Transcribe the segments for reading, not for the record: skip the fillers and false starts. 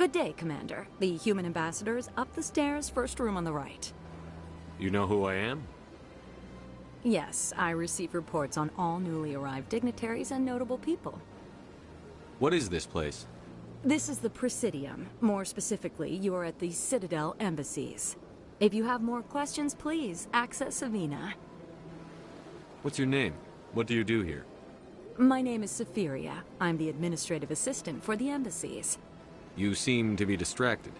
Good day, Commander. The human ambassador is up the stairs, first room on the right. You know who I am? Yes, I receive reports on all newly arrived dignitaries and notable people. What is this place? This is the Presidium. More specifically, you are at the Citadel embassies. If you have more questions, please access Savina. What's your name? What do you do here? My name is Safiria. I'm the administrative assistant for the embassies. You seem to be distracted.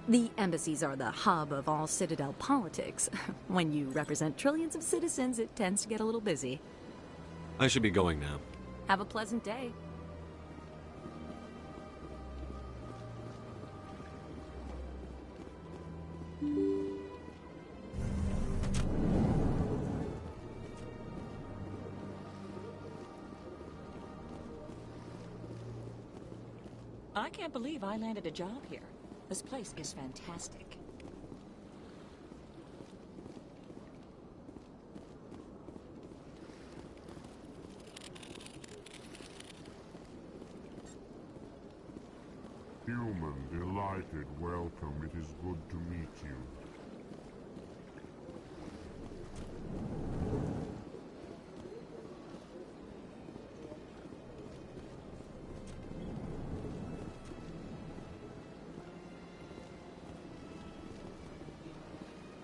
The embassies are the hub of all Citadel politics. When you represent trillions of citizens, it tends to get a little busy. I should be going now. Have a pleasant day. I can't believe I landed a job here. This place is fantastic. Human, delighted, welcome. It is good to meet you.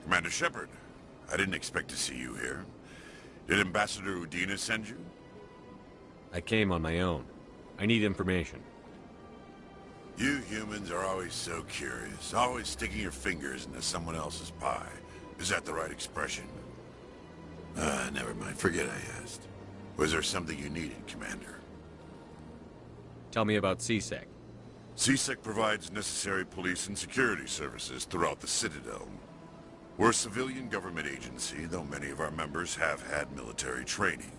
Commander Shepard, I didn't expect to see you here. Did Ambassador Udina send you? I came on my own. I need information. You humans are always so curious, always sticking your fingers into someone else's pie. Is that the right expression? Never mind. Forget I asked. Was there something you needed, Commander? Tell me about CSEC. CSEC provides necessary police and security services throughout the Citadel. We're a civilian government agency, though many of our members have had military training.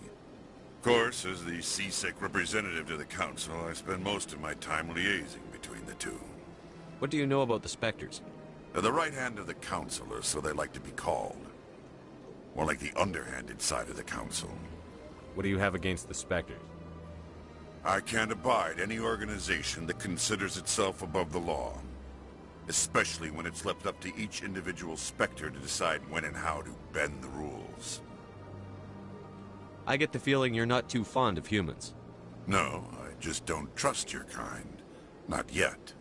Of course, as the CSEC representative to the Council, I spend most of my time liaising between the two. What do you know about the Spectres? They're the right hand of the Council, or so they like to be called. More like the underhanded side of the Council. What do you have against the Spectres? I can't abide any organization that considers itself above the law. Especially when it's left up to each individual Spectre to decide when and how to bend the rules. I get the feeling you're not too fond of humans. No, I just don't trust your kind. Not yet.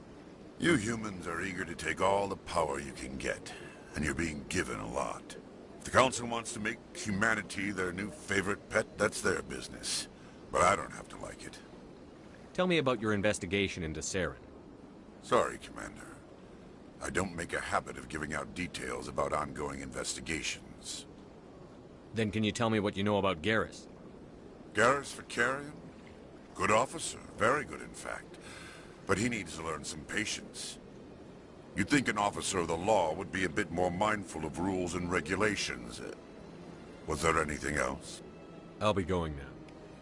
You humans are eager to take all the power you can get, and you're being given a lot. If the Council wants to make humanity their new favorite pet, that's their business. But I don't have to like it. Tell me about your investigation into Saren. Sorry, Commander. I don't make a habit of giving out details about ongoing investigations. Then can you tell me what you know about Garrus? Garrus Vakarian? Good officer. Very good, in fact. But he needs to learn some patience. You'd think an officer of the law would be a bit more mindful of rules and regulations. Was there anything else? I'll be going now.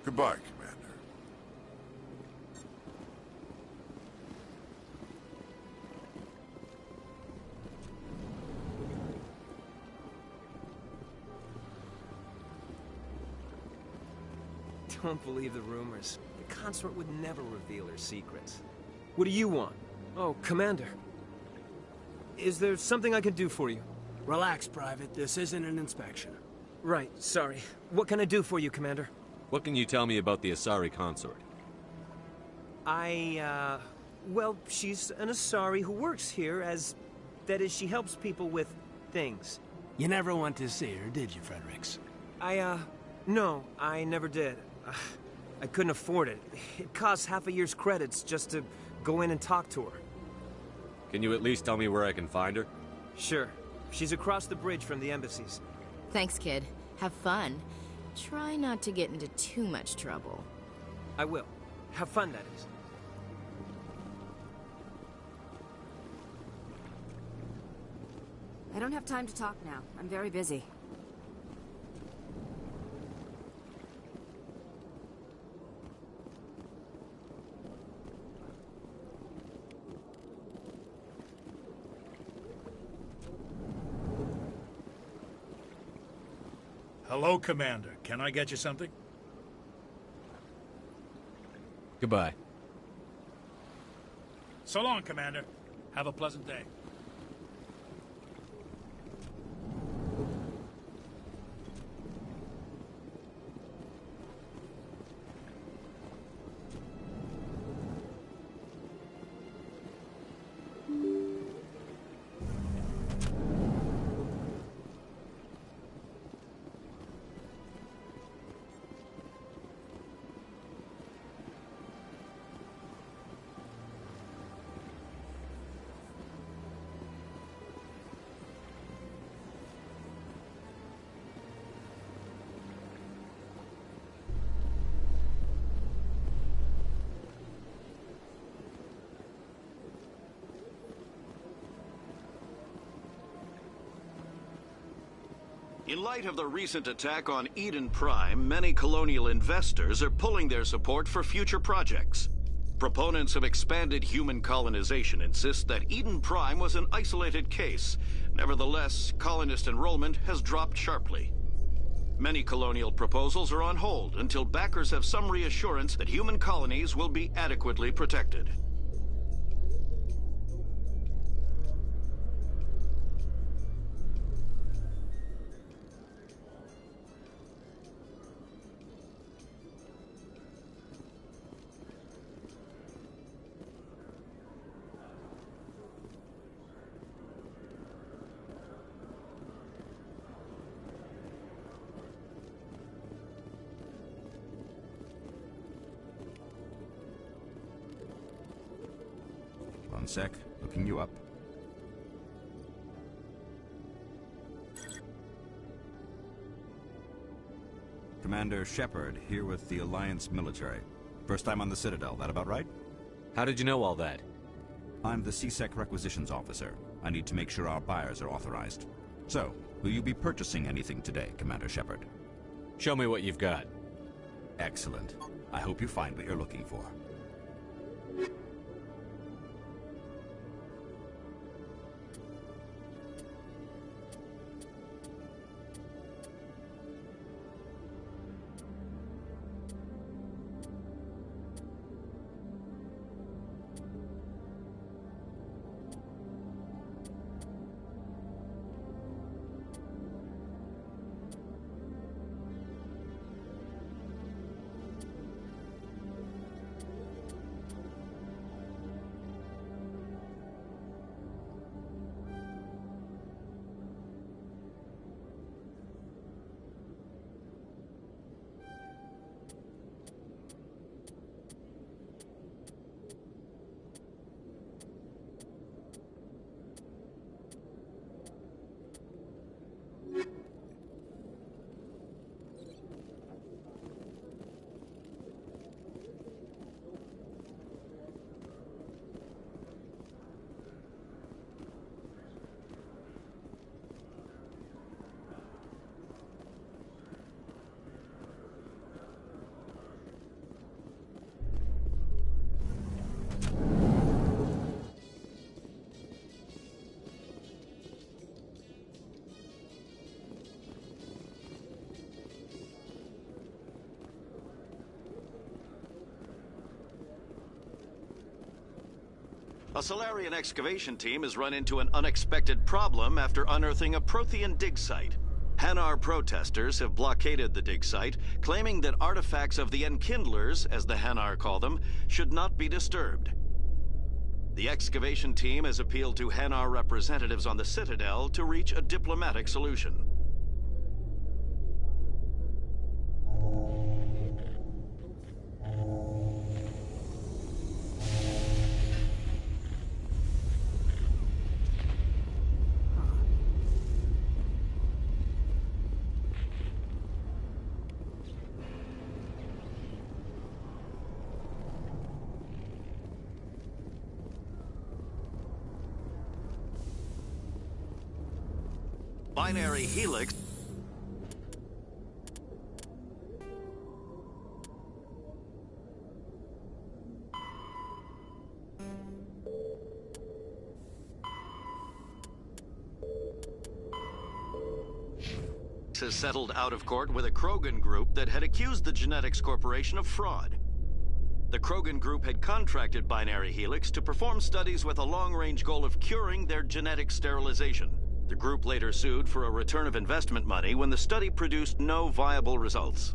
Goodbye, Commander. Don't believe the rumors. The consort would never reveal her secrets. What do you want? Oh, Commander. Is there something I can do for you? Relax, Private. This isn't an inspection. Right, sorry. What can I do for you, Commander? What can you tell me about the Asari consort? Well, she's an Asari who works here as... That is, she helps people with things. You never went to see her, did you, Fredericks? No, I never did. I couldn't afford it. It costs half a year's credits just to go in and talk to her. Can you at least tell me where I can find her? Sure. She's across the bridge from the embassies. Thanks, kid. Have fun. Try not to get into too much trouble. I will. Have fun, that is. I don't have time to talk now. I'm very busy. Hello, Commander. Can I get you something? Goodbye. So long, Commander. Have a pleasant day. In light of the recent attack on Eden Prime, many colonial investors are pulling their support for future projects. Proponents of expanded human colonization insist that Eden Prime was an isolated case. Nevertheless, colonist enrollment has dropped sharply. Many colonial proposals are on hold until backers have some reassurance that human colonies will be adequately protected. One sec, looking you up. Commander Shepard, here with the Alliance military. First time on the Citadel, that about right? How did you know all that? I'm the CSEC requisitions officer. I need to make sure our buyers are authorized. So, will you be purchasing anything today, Commander Shepard? Show me what you've got. Excellent. I hope you find what you're looking for. A Salarian excavation team has run into an unexpected problem after unearthing a Prothean dig site. Hanar protesters have blockaded the dig site, claiming that artifacts of the Enkindlers, as the Hanar call them, should not be disturbed. The excavation team has appealed to Hanar representatives on the Citadel to reach a diplomatic solution. Binary Helix has settled out of court with a Krogan group that had accused the Genetics Corporation of fraud. The Krogan group had contracted Binary Helix to perform studies with a long-range goal of curing their genetic sterilization. The group later sued for a return of investment money when the study produced no viable results.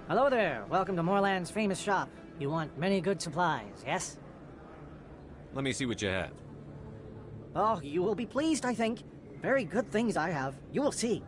Hello there. Welcome to Moorland's famous shop. You want many good supplies, yes? Let me see what you have. Oh, you will be pleased, I think. Very good things I have. You will see.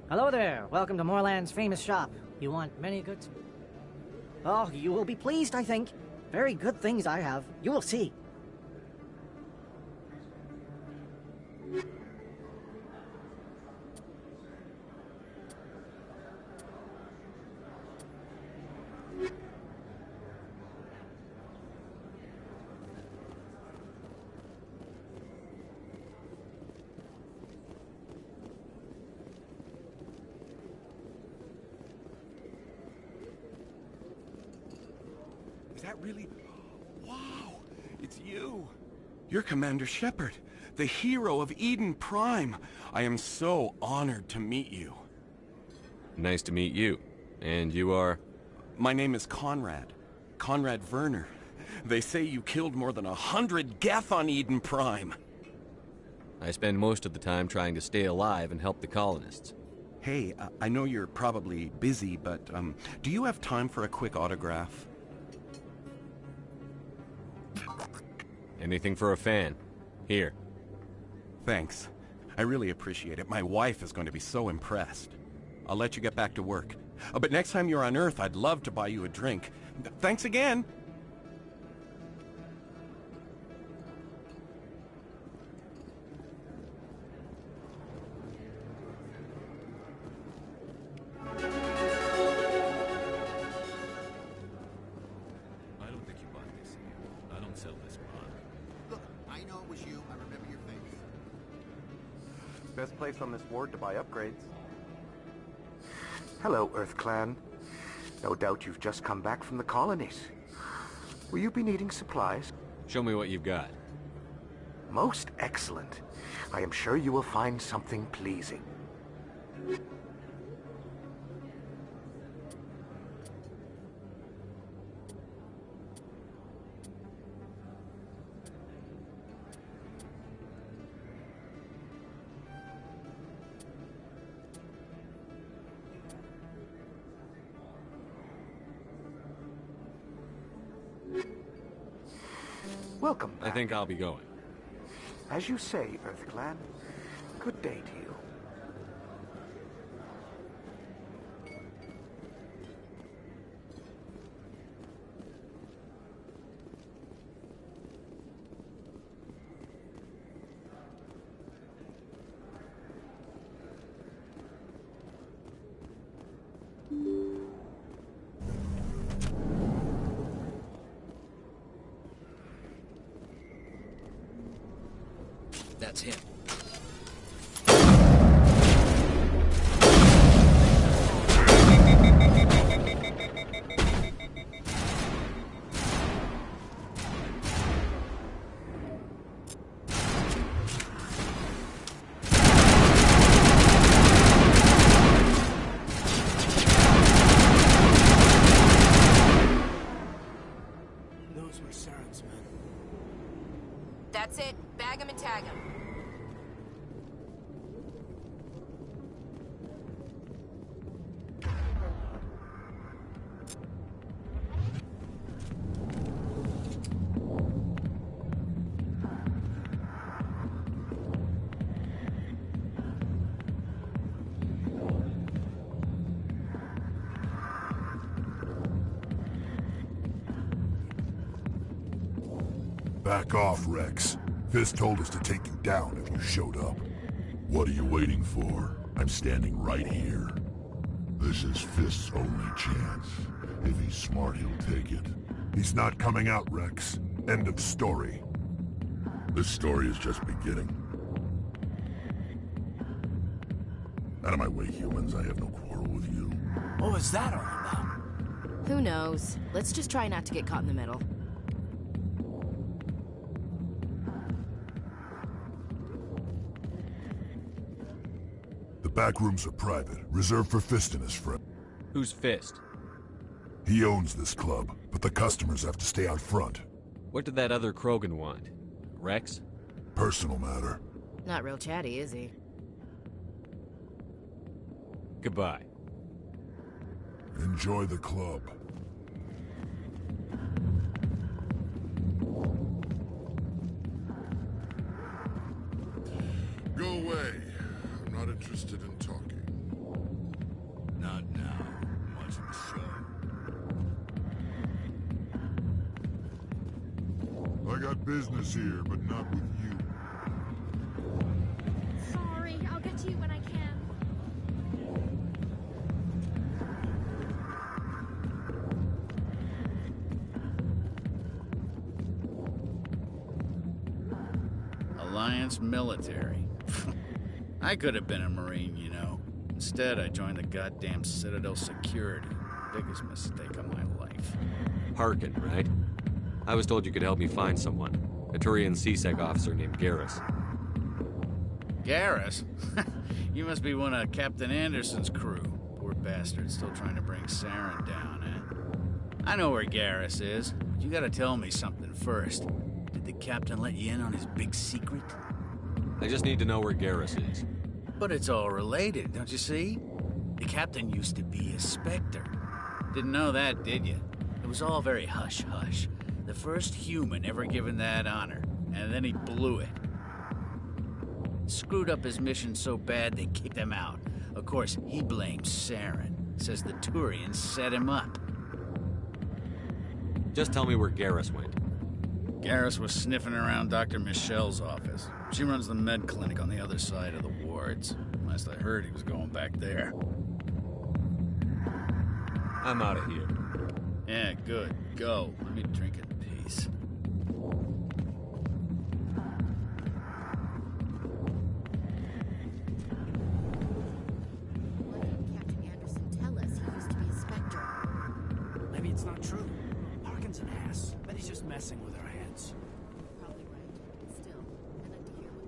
Hello there. Welcome to Moorland's famous shop. You want many good... Oh, you will be pleased, I think. Very good things I have. You will see. Is that really... Wow! It's you! You're Commander Shepard, the hero of Eden Prime. I am so honored to meet you. Nice to meet you. And you are? My name is Conrad. Conrad Werner. They say you killed more than 100 Geth on Eden Prime. I spend most of the time trying to stay alive and help the colonists. Hey, I know you're probably busy, but do you have time for a quick autograph? Anything for a fan. Here. Thanks. I really appreciate it. My wife is going to be so impressed. I'll let you get back to work. But next time you're on Earth, I'd love to buy you a drink. Thanks again! Best place on this ward to buy upgrades. Hello, Earth Clan. No doubt you've just come back from the colonies. Will you be needing supplies? Show me what you've got. Most excellent. I am sure you will find something pleasing. Welcome back. I think I'll be going. As you say, Earth Clan. Good day to you. That's him. Bag 'em and tag 'em. Back off, Rex. Fist told us to take you down if you showed up. What are you waiting for? I'm standing right here. This is Fist's only chance. If he's smart, he'll take it. He's not coming out, Rex. End of story. This story is just beginning. Out of my way, humans. I have no quarrel with you. What was that all about? Who knows? Let's just try not to get caught in the middle. The back rooms are private, reserved for Fist and his friend. Who's Fist? He owns this club, but the customers have to stay out front. What did that other Krogan want? Rex? Personal matter. Not real chatty, is he? Goodbye. Enjoy the club. Go away. I'm not interested in talking. Not now. I'm watching the show. I got business here, but not with you. Sorry, I'll get to you when I can. Alliance military. I could have been a Marine, you know. Instead, I joined the goddamn Citadel Security. Biggest mistake of my life. Harkin, right? I was told you could help me find someone. A Turian CSEC officer named Garrus. Garrus? You must be one of Captain Anderson's crew. Poor bastard, still trying to bring Saren down, eh? I know where Garrus is, but you gotta tell me something first. Did the captain let you in on his big secret? I just need to know where Garrus is. But it's all related, don't you see? The captain used to be a Spectre. Didn't know that, did you? It was all very hush-hush. The first human ever given that honor, and then he blew it. Screwed up his mission so bad they kicked him out. Of course, he blames Saren. Says the Turians set him up. Just tell me where Garrus went. Garrus was sniffing around Dr. Michelle's office. She runs the med clinic on the other side of the wards. Last I heard, he was going back there. I'm out of here. Yeah, good. Go. Let me drink in peace. Why didn't Captain Anderson tell us he used to be a Spectre? Maybe it's not true. Harkin's an ass. But he's just messing with our heads. Probably right. Still, I'd like to hear what...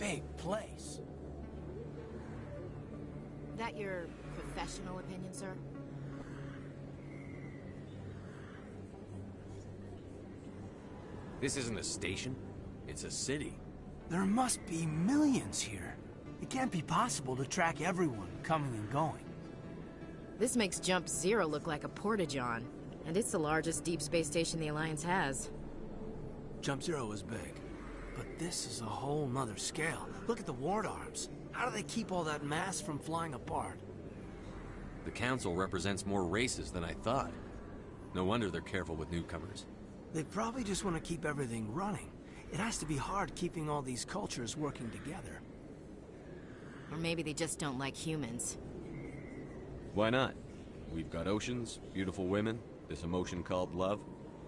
Big place. That your professional opinion, sir? This isn't a station. It's a city. There must be millions here. It can't be possible to track everyone coming and going. This makes Jump Zero look like a porta-john, and it's the largest deep space station the Alliance has. Jump Zero is big, but this is a whole nother scale. Look at the ward arms. How do they keep all that mass from flying apart? The Council represents more races than I thought. No wonder they're careful with newcomers. They probably just want to keep everything running. It has to be hard keeping all these cultures working together. Or maybe they just don't like humans. Why not? We've got oceans, beautiful women, this emotion called love.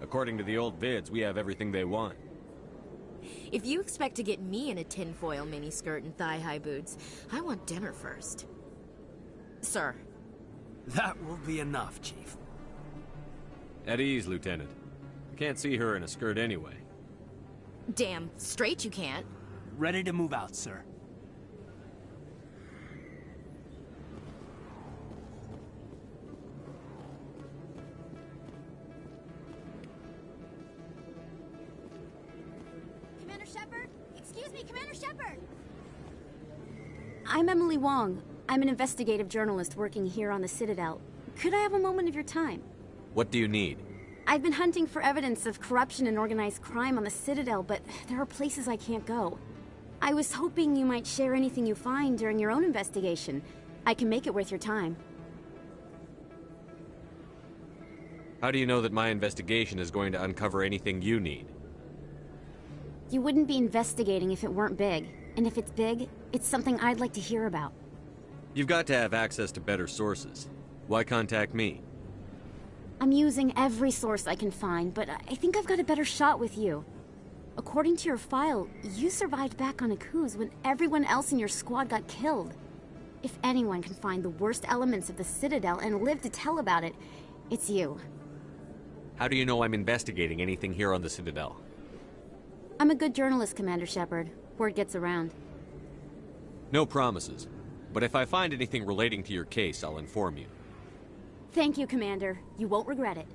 According to the old vids, we have everything they want. If you expect to get me in a tinfoil miniskirt and thigh-high boots, I want dinner first. Sir. That will be enough, Chief. At ease, Lieutenant. I can't see her in a skirt anyway. Damn straight you can't. Ready to move out, sir. Commander Shepard? Excuse me, Commander Shepard! I'm Emily Wong. I'm an investigative journalist working here on the Citadel. Could I have a moment of your time? What do you need? I've been hunting for evidence of corruption and organized crime on the Citadel, but there are places I can't go. I was hoping you might share anything you find during your own investigation. I can make it worth your time. How do you know that my investigation is going to uncover anything you need? You wouldn't be investigating if it weren't big. And if it's big, it's something I'd like to hear about. You've got to have access to better sources. Why contact me? I'm using every source I can find, but I think I've got a better shot with you. According to your file, you survived back on Akuz when everyone else in your squad got killed. If anyone can find the worst elements of the Citadel and live to tell about it, it's you. How do you know I'm investigating anything here on the Citadel? I'm a good journalist, Commander Shepard. Word gets around. No promises, but if I find anything relating to your case, I'll inform you. Thank you, Commander. You won't regret it.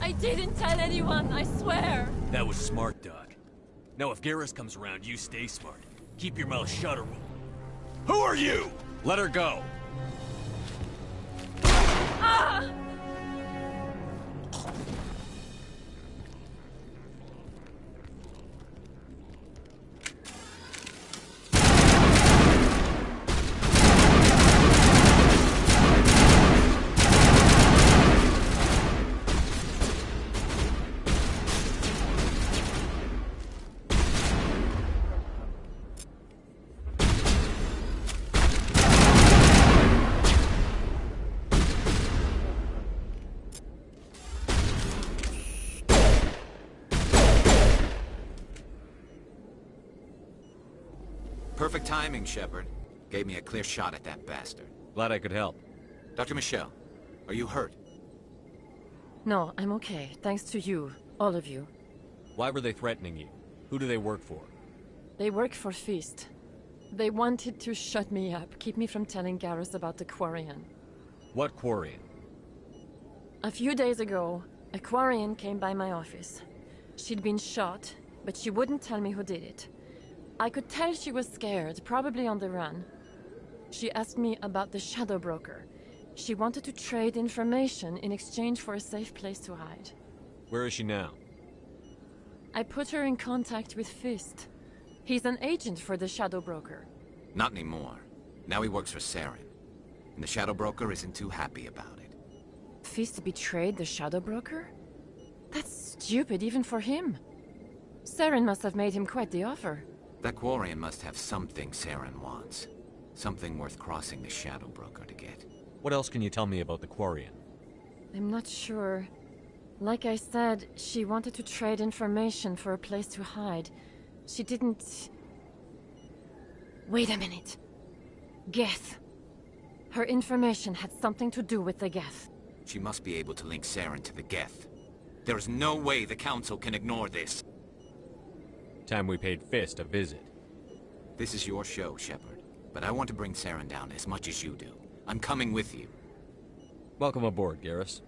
I didn't tell anyone, I swear! That was smart, Doc. Now if Garrus comes around, you stay smart. Keep your mouth shut or we'll... Who are you? Let her go! Ah! Perfect timing, Shepard. Gave me a clear shot at that bastard. Glad I could help. Dr. Michelle, are you hurt? No, I'm okay. Thanks to you. All of you. Why were they threatening you? Who do they work for? They work for Feast. They wanted to shut me up, keep me from telling Garrus about the Quarian. What Quarian? A few days ago, a Quarian came by my office. She'd been shot, but she wouldn't tell me who did it. I could tell she was scared, probably on the run. She asked me about the Shadow Broker. She wanted to trade information in exchange for a safe place to hide. Where is she now? I put her in contact with Fist. He's an agent for the Shadow Broker. Not anymore. Now he works for Saren. and the Shadow Broker isn't too happy about it. Fist betrayed the Shadow Broker? That's stupid even for him. Saren must have made him quite the offer. That Quarian must have something Saren wants. Something worth crossing the Shadow Broker to get. What else can you tell me about the Quarian? I'm not sure. Like I said, she wanted to trade information for a place to hide. She didn't... Wait a minute. Geth. Her information had something to do with the Geth. She must be able to link Saren to the Geth. There is no way the Council can ignore this. Time we paid Fist a visit. This is your show, Shepard. But I want to bring Saren down as much as you do. I'm coming with you. Welcome aboard, Garrus.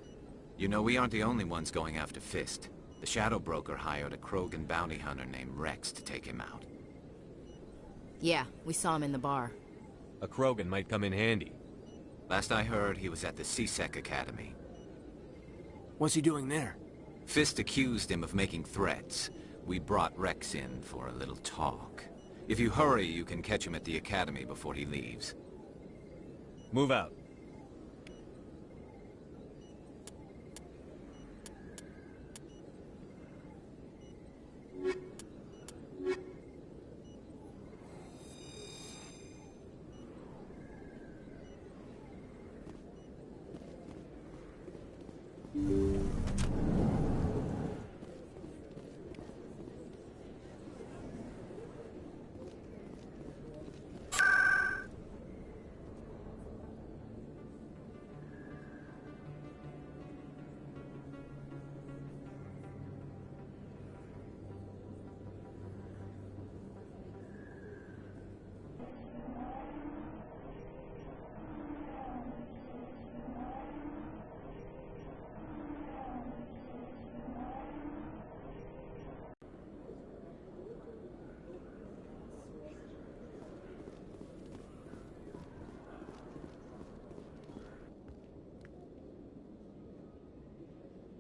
You know, we aren't the only ones going after Fist. The Shadow Broker hired a Krogan bounty hunter named Rex to take him out. Yeah, we saw him in the bar. A Krogan might come in handy. Last I heard, he was at the C-Sec Academy. What's he doing there? Fist accused him of making threats. We brought Rex in for a little talk. If you hurry, you can catch him at the Academy before he leaves. Move out.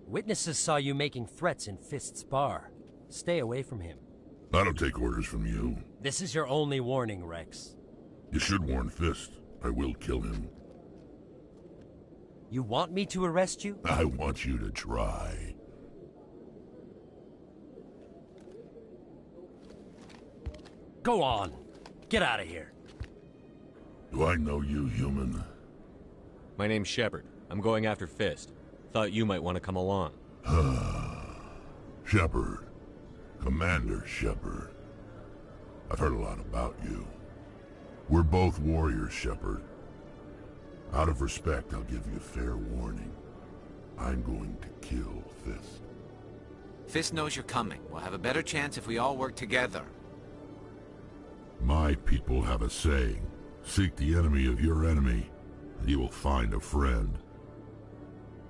Witnesses saw you making threats in Fist's bar. Stay away from him. I don't take orders from you. This is your only warning, Rex. You should warn Fist. I will kill him. You want me to arrest you? I want you to try. Go on. Get out of here. Do I know you, human? My name's Shepard. I'm going after Fist. Thought you might want to come along. Shepard. Commander Shepard. I've heard a lot about you. We're both warriors, Shepard. Out of respect, I'll give you fair warning. I'm going to kill Fist. Fist knows you're coming. We'll have a better chance if we all work together. My people have a saying. Seek the enemy of your enemy, and you will find a friend.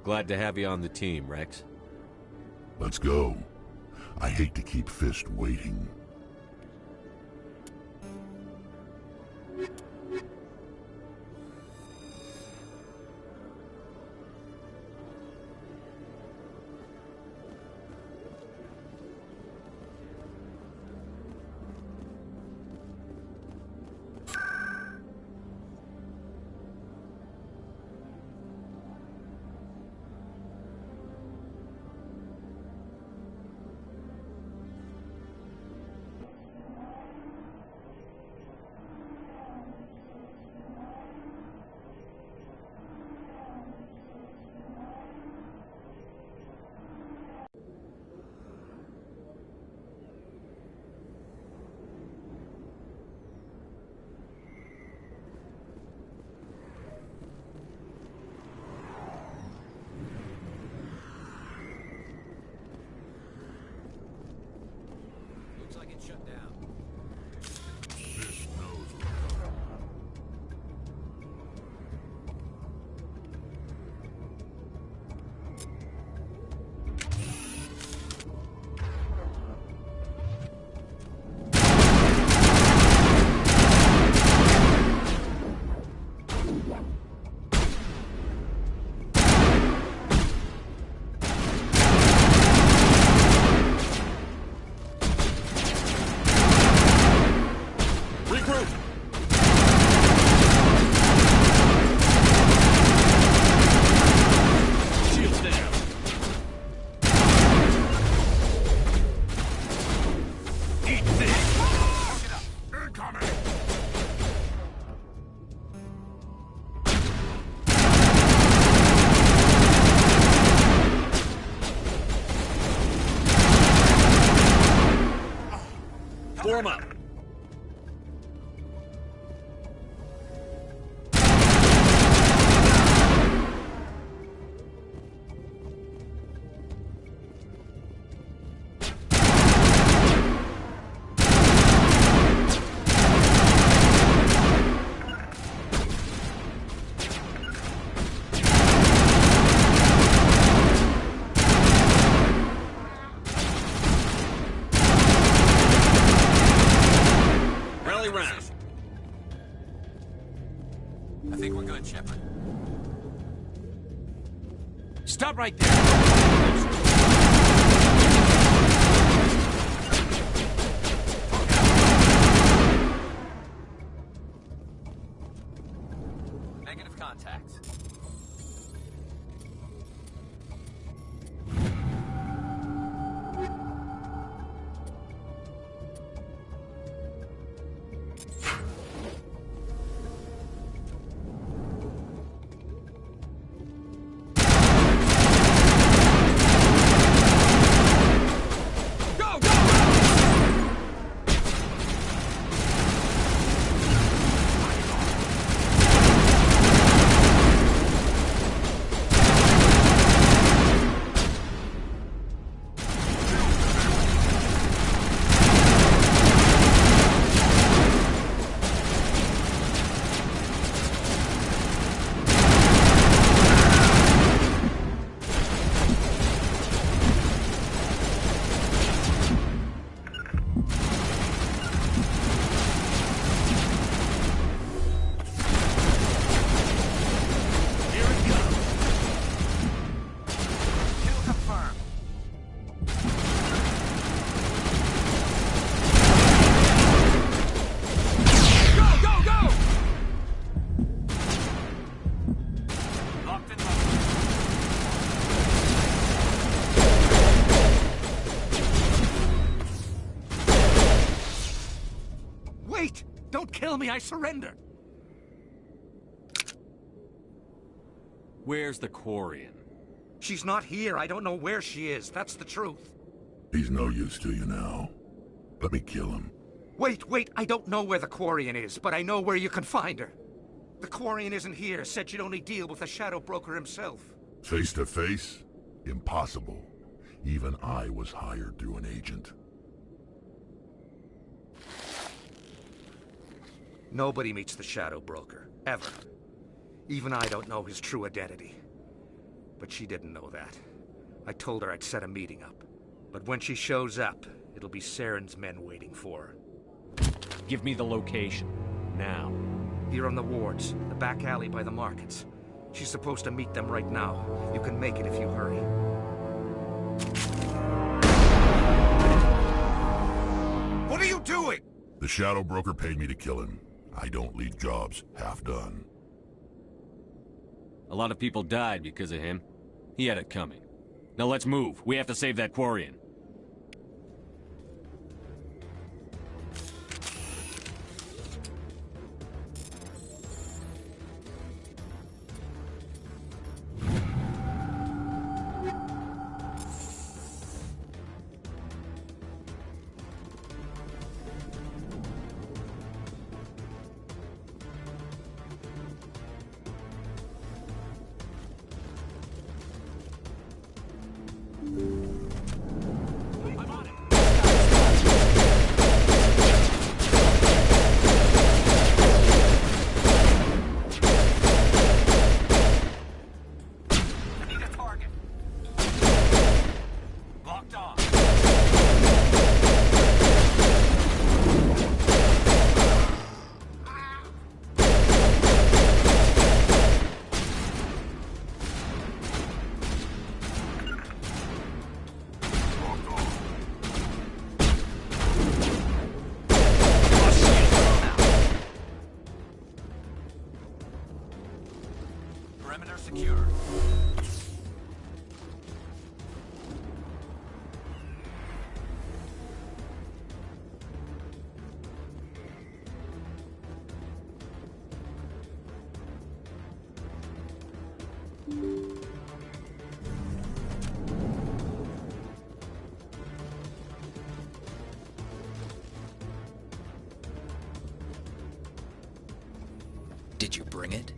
Glad to have you on the team, Rex. Let's go. I hate to keep Fist waiting. Shut down. Fist knows Form up. I think we're good, Shepard. Stop right there! Negative contact. Wait! Don't kill me, I surrender! Where's the Quarian? She's not here. I don't know where she is. That's the truth. He's no use to you now. Let me kill him. Wait. I don't know where the Quarian is, but I know where you can find her. The Quarian isn't here. Said she'd only deal with the Shadow Broker himself. Face to face? Impossible. Even I was hired through an agent. Nobody meets the Shadow Broker. Ever. Even I don't know his true identity. But she didn't know that. I told her I'd set a meeting up. But when she shows up, it'll be Saren's men waiting for her. Give me the location. Now. Here on the wards, the back alley by the markets. She's supposed to meet them right now. You can make it if you hurry. What are you doing? The Shadow Broker paid me to kill him. I don't leave jobs half done. A lot of people died because of him. He had it coming. Now let's move. We have to save that Quarian. Perimeter secure. Did you bring it?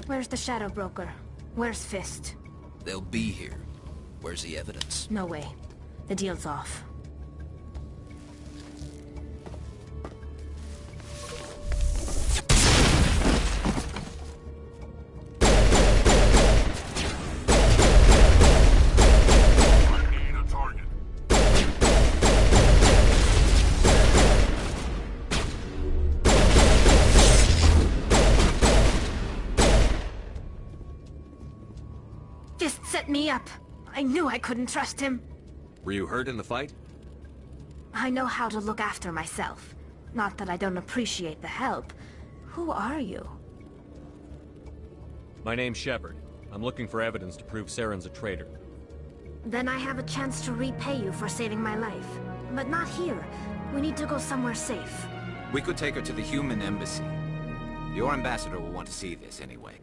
Where's the Shadow Broker? Where's Fist? They'll be here. Where's the evidence? No way. The deal's off. Fist set me up. I knew I couldn't trust him. Were you hurt in the fight? I know how to look after myself. Not that I don't appreciate the help. Who are you? My name's Shepard. I'm looking for evidence to prove Saren's a traitor. Then I have a chance to repay you for saving my life. But not here. We need to go somewhere safe. We could take her to the human embassy. Your ambassador will want to see this anyway.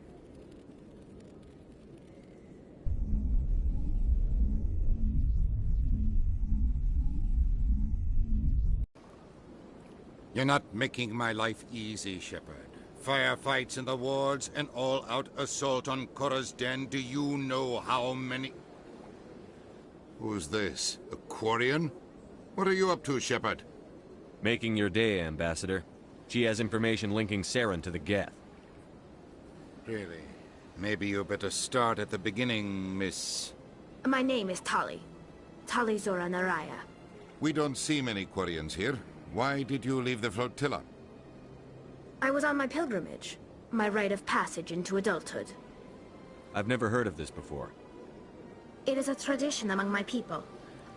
You're not making my life easy, Shepard. Firefights in the wards, an all-out assault on Korra's den. Do you know how many... Who's this? A Quarian? What are you up to, Shepard? Making your day, Ambassador. She has information linking Saren to the Geth. Really? Maybe you better start at the beginning, Miss... My name is Tali. Tali Zora Naraya. We don't see many Quarians here. Why did you leave the flotilla? I was on my pilgrimage. My rite of passage into adulthood. I've never heard of this before. It is a tradition among my people.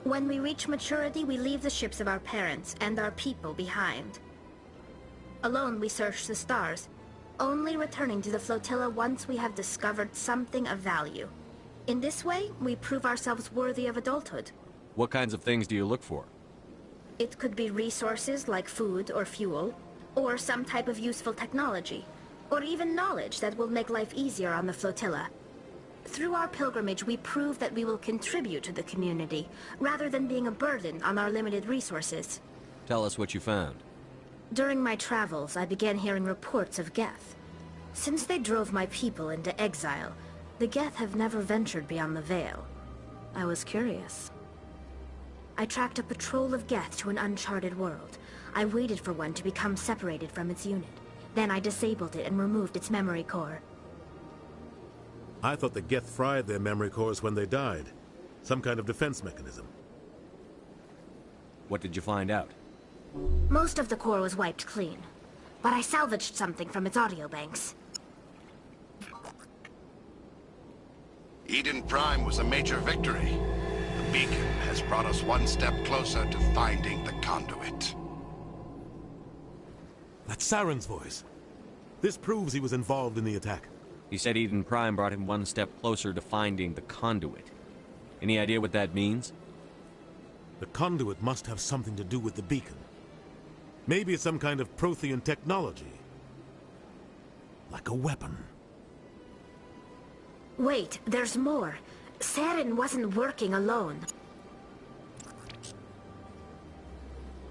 When we reach maturity, we leave the ships of our parents and our people behind. Alone, we search the stars, only returning to the flotilla once we have discovered something of value. In this way, we prove ourselves worthy of adulthood. What kinds of things do you look for? It could be resources like food or fuel, or some type of useful technology, or even knowledge that will make life easier on the flotilla. Through our pilgrimage, we prove that we will contribute to the community, rather than being a burden on our limited resources. Tell us what you found. During my travels, I began hearing reports of Geth. Since they drove my people into exile, the Geth have never ventured beyond the Veil. I was curious. I tracked a patrol of Geth to an uncharted world. I waited for one to become separated from its unit. Then I disabled it and removed its memory core. I thought the Geth fried their memory cores when they died. Some kind of defense mechanism. What did you find out? Most of the core was wiped clean, but I salvaged something from its audio banks. Eden Prime was a major victory. The beacon has brought us one step closer to finding the conduit. That's Saren's voice. This proves he was involved in the attack. He said Eden Prime brought him one step closer to finding the conduit. Any idea what that means? The conduit must have something to do with the beacon. Maybe it's some kind of Prothean technology. Like a weapon. Wait, there's more. Saren wasn't working alone.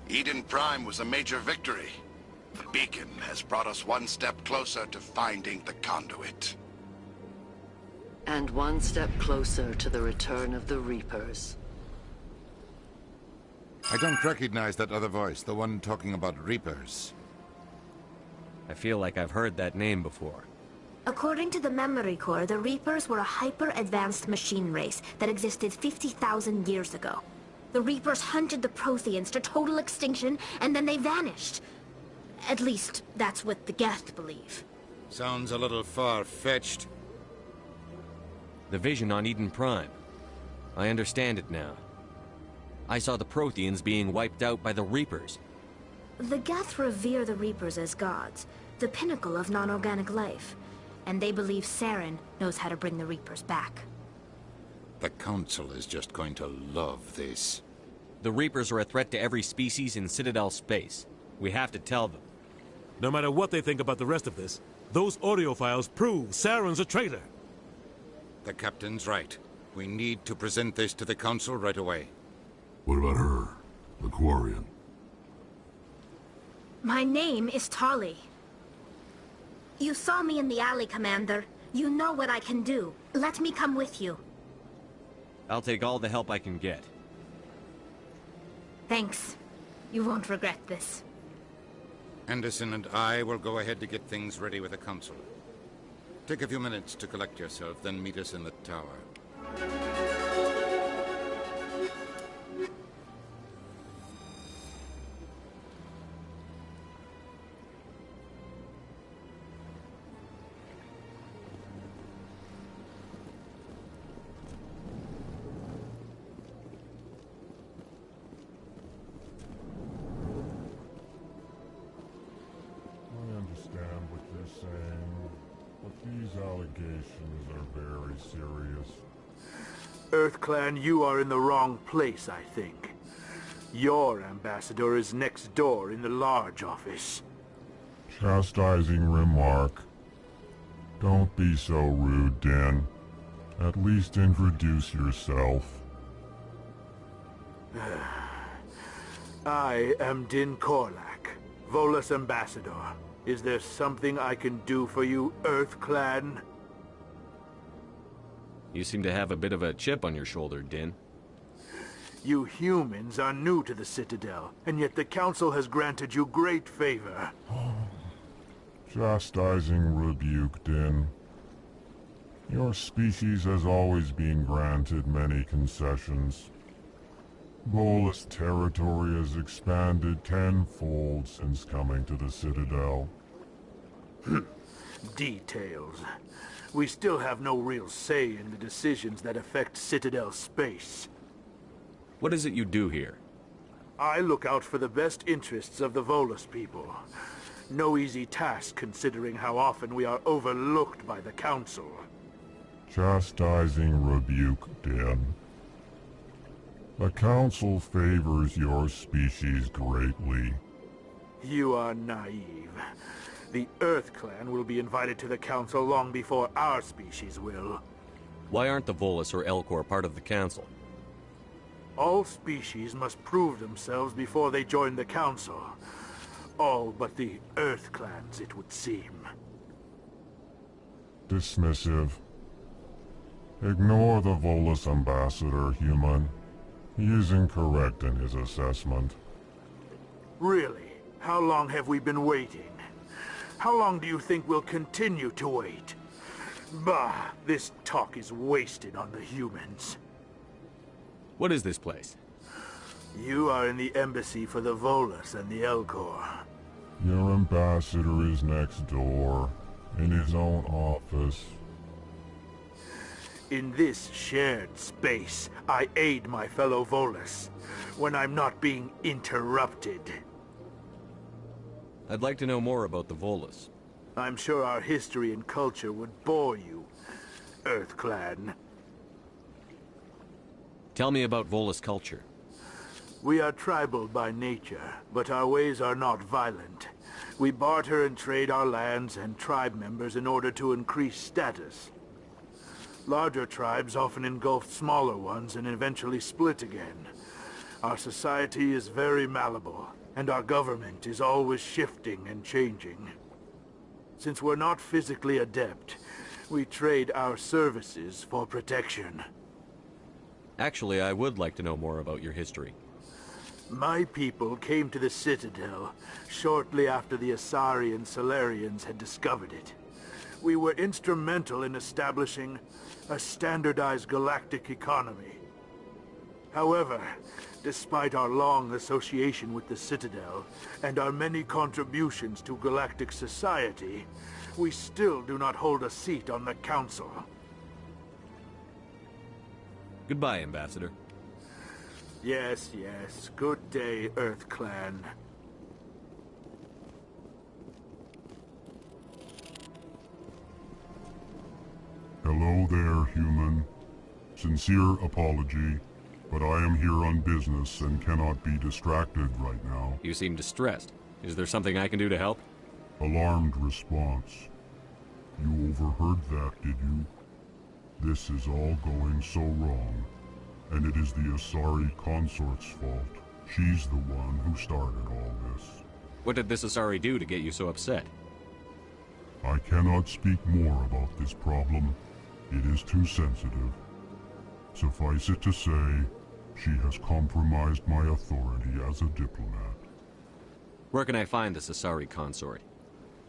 Eden Prime was a major victory. The beacon has brought us one step closer to finding the conduit. And one step closer to the return of the Reapers. I don't recognize that other voice, the one talking about Reapers. I feel like I've heard that name before. According to the memory core, the Reapers were a hyper-advanced machine race that existed 50,000 years ago. The Reapers hunted the Protheans to total extinction, and then they vanished. At least, that's what the Geth believe. Sounds a little far-fetched. The vision on Eden Prime. I understand it now. I saw the Protheans being wiped out by the Reapers. The Geth revere the Reapers as gods, the pinnacle of non-organic life. And they believe Saren knows how to bring the Reapers back. The Council is just going to love this. The Reapers are a threat to every species in Citadel space. We have to tell them. No matter what they think about the rest of this, those audio files prove Saren's a traitor. The Captain's right. We need to present this to the Council right away. What about her? The Quarian? My name is Tali. You saw me in the alley, Commander. You know what I can do. Let me come with you. I'll take all the help I can get. Thanks. You won't regret this. Anderson and I will go ahead to get things ready with the Council. Take a few minutes to collect yourself, then meet us in the tower. I understand what you're saying, but these allegations are very serious. EarthClan, you are in the wrong place, I think. Your ambassador is next door in the large office. Chastising remark. Don't be so rude, Din. At least introduce yourself. I am Din Korlak, Volus ambassador. Is there something I can do for you, EarthClan? You seem to have a bit of a chip on your shoulder, Din. You humans are new to the Citadel, and yet the Council has granted you great favor. Chastising rebuke, Din. Your species has always been granted many concessions. Volus territory has expanded tenfold since coming to the Citadel. Details. We still have no real say in the decisions that affect Citadel space. What is it you do here? I look out for the best interests of the Volus people. No easy task considering how often we are overlooked by the Council. Chastising rebuke, Din. The Council favors your species greatly. You are naive. The EarthClan will be invited to the Council long before our species will. Why aren't the Volus or Elcor part of the Council? All species must prove themselves before they join the Council. All but the EarthClans, it would seem. Dismissive. Ignore the Volus ambassador, human. He is incorrect in his assessment. Really? How long have we been waiting? How long do you think we'll continue to wait? Bah, this talk is wasted on the humans. What is this place? You are in the embassy for the Volus and the Elcor. Your ambassador is next door, in his own office. In this shared space, I aid my fellow Volus, when I'm not being interrupted. I'd like to know more about the Volus. I'm sure our history and culture would bore you, EarthClan. Tell me about Volus culture. We are tribal by nature, but our ways are not violent. We barter and trade our lands and tribe members in order to increase status. Larger tribes often engulf smaller ones and eventually split again. Our society is very malleable, and our government is always shifting and changing. Since we're not physically adept, we trade our services for protection. Actually, I would like to know more about your history. My people came to the Citadel shortly after the Asari and Salarians had discovered it. We were instrumental in establishing a standardized galactic economy. However, despite our long association with the Citadel and our many contributions to galactic society, we still do not hold a seat on the Council. Goodbye, Ambassador. Yes, yes. Good day, EarthClan. Hello there, human. Sincere apology, but I am here on business and cannot be distracted right now. You seem distressed. Is there something I can do to help? Alarmed response. You overheard that, did you? This is all going so wrong, and it is the Asari consort's fault. She's the one who started all this. What did this Asari do to get you so upset? I cannot speak more about this problem. It is too sensitive. Suffice it to say, she has compromised my authority as a diplomat. Where can I find the Sasari consort?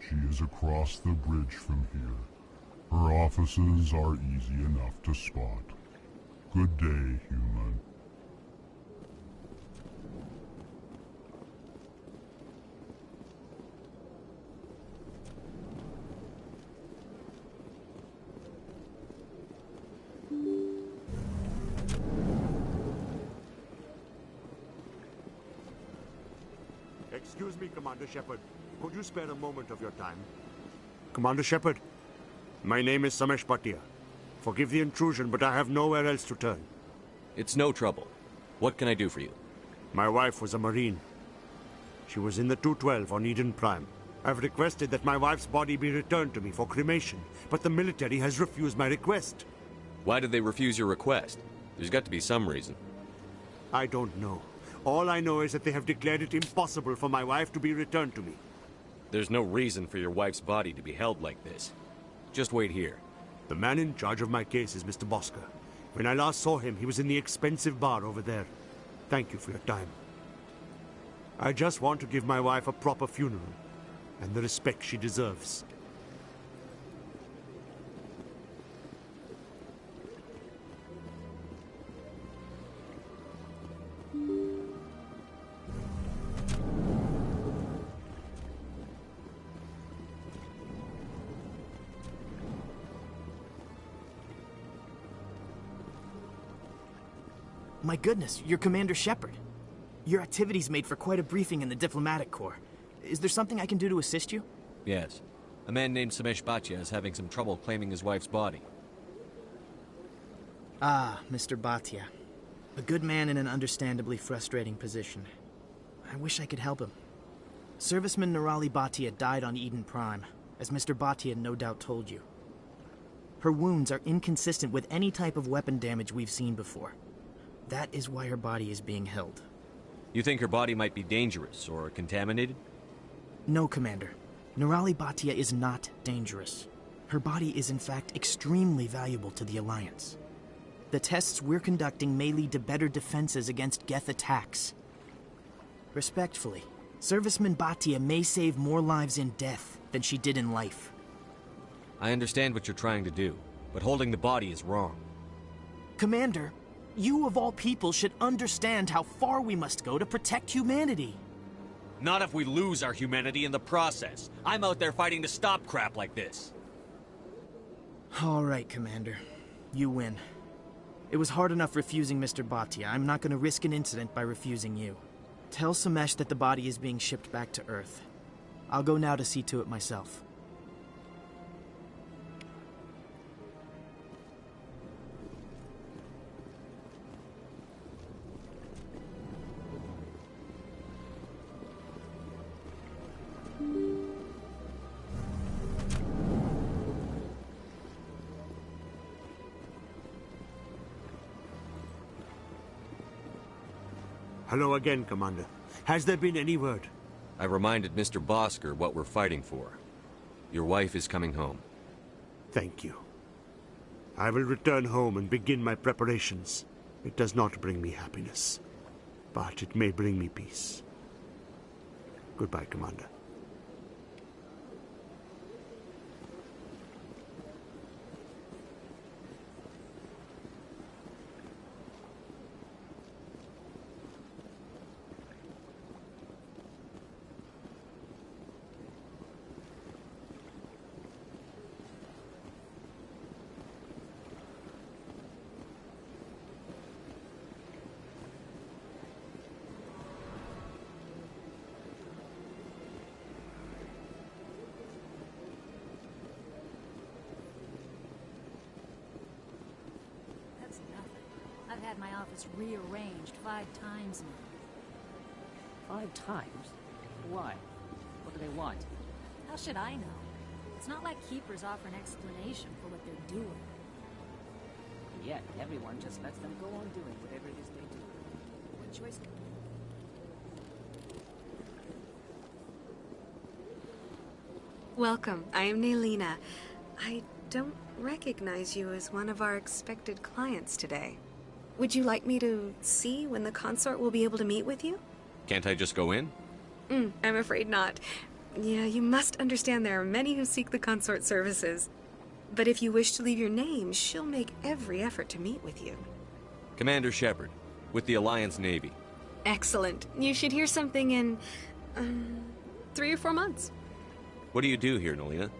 She is across the bridge from here. Her offices are easy enough to spot. Good day, human. Excuse me, Commander Shepard. Could you spare a moment of your time? Commander Shepard, my name is Samesh Bhatia. Forgive the intrusion, but I have nowhere else to turn. It's no trouble. What can I do for you? My wife was a Marine. She was in the 212 on Eden Prime. I've requested that my wife's body be returned to me for cremation, but the military has refused my request. Why did they refuse your request? There's got to be some reason. I don't know. All I know is that they have declared it impossible for my wife to be returned to me. There's no reason for your wife's body to be held like this. Just wait here. The man in charge of my case is Mr. Bosker. When I last saw him, he was in the expensive bar over there. Thank you for your time. I just want to give my wife a proper funeral, and the respect she deserves. My goodness, you're Commander Shepard. Your activities made for quite a briefing in the Diplomatic Corps. Is there something I can do to assist you? Yes. A man named Samesh Bhatia is having some trouble claiming his wife's body. Ah, Mr. Bhatia. A good man in an understandably frustrating position. I wish I could help him. Serviceman Nirali Bhatia died on Eden Prime, as Mr. Bhatia no doubt told you. Her wounds are inconsistent with any type of weapon damage we've seen before. That is why her body is being held. You think her body might be dangerous or contaminated? No, Commander. Nirali Bhatia is not dangerous. Her body is in fact extremely valuable to the Alliance. The tests we're conducting may lead to better defenses against Geth attacks. Respectfully, Serviceman Bhatia may save more lives in death than she did in life. I understand what you're trying to do, but holding the body is wrong. Commander, you of all people should understand how far we must go to protect humanity. Not if we lose our humanity in the process. I'm out there fighting to stop crap like this. All right, Commander. You win. It was hard enough refusing Mr. Bhatia. I'm not going to risk an incident by refusing you. Tell Samesh that the body is being shipped back to Earth. I'll go now to see to it myself. Hello again, Commander. Has there been any word? I reminded Mr. Bosker what we're fighting for. Your wife is coming home. Thank you. I will return home and begin my preparations. It does not bring me happiness, but it may bring me peace. Goodbye, Commander. I've had my office rearranged 5 times now. 5 times? Why? What do they want? How should I know? It's not like Keepers offer an explanation for what they're doing. And yet, everyone just lets them go on doing whatever it is they do. What choice? Welcome. I am Nelina. I don't recognize you as one of our expected clients today. Would you like me to see when the consort will be able to meet with you? Can't I just go in? I'm afraid not. Yeah, you must understand there are many who seek the consort services. But if you wish to leave your name, she'll make every effort to meet with you. Commander Shepard, with the Alliance Navy. Excellent. You should hear something in 3 or 4 months. What do you do here, Nelina?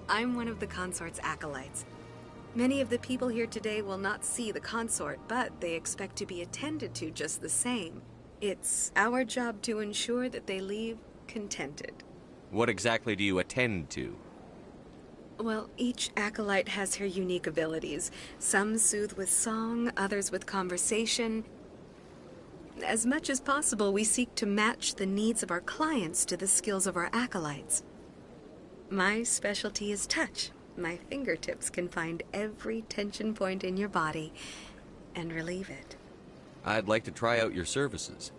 I'm one of the consort's acolytes. Many of the people here today will not see the consort, but they expect to be attended to just the same. It's our job to ensure that they leave contented. What exactly do you attend to? Well, each acolyte has her unique abilities. Some soothe with song, others with conversation. As much as possible, we seek to match the needs of our clients to the skills of our acolytes. My specialty is touch. My fingertips can find every tension point in your body and relieve it. I'd like to try out your services.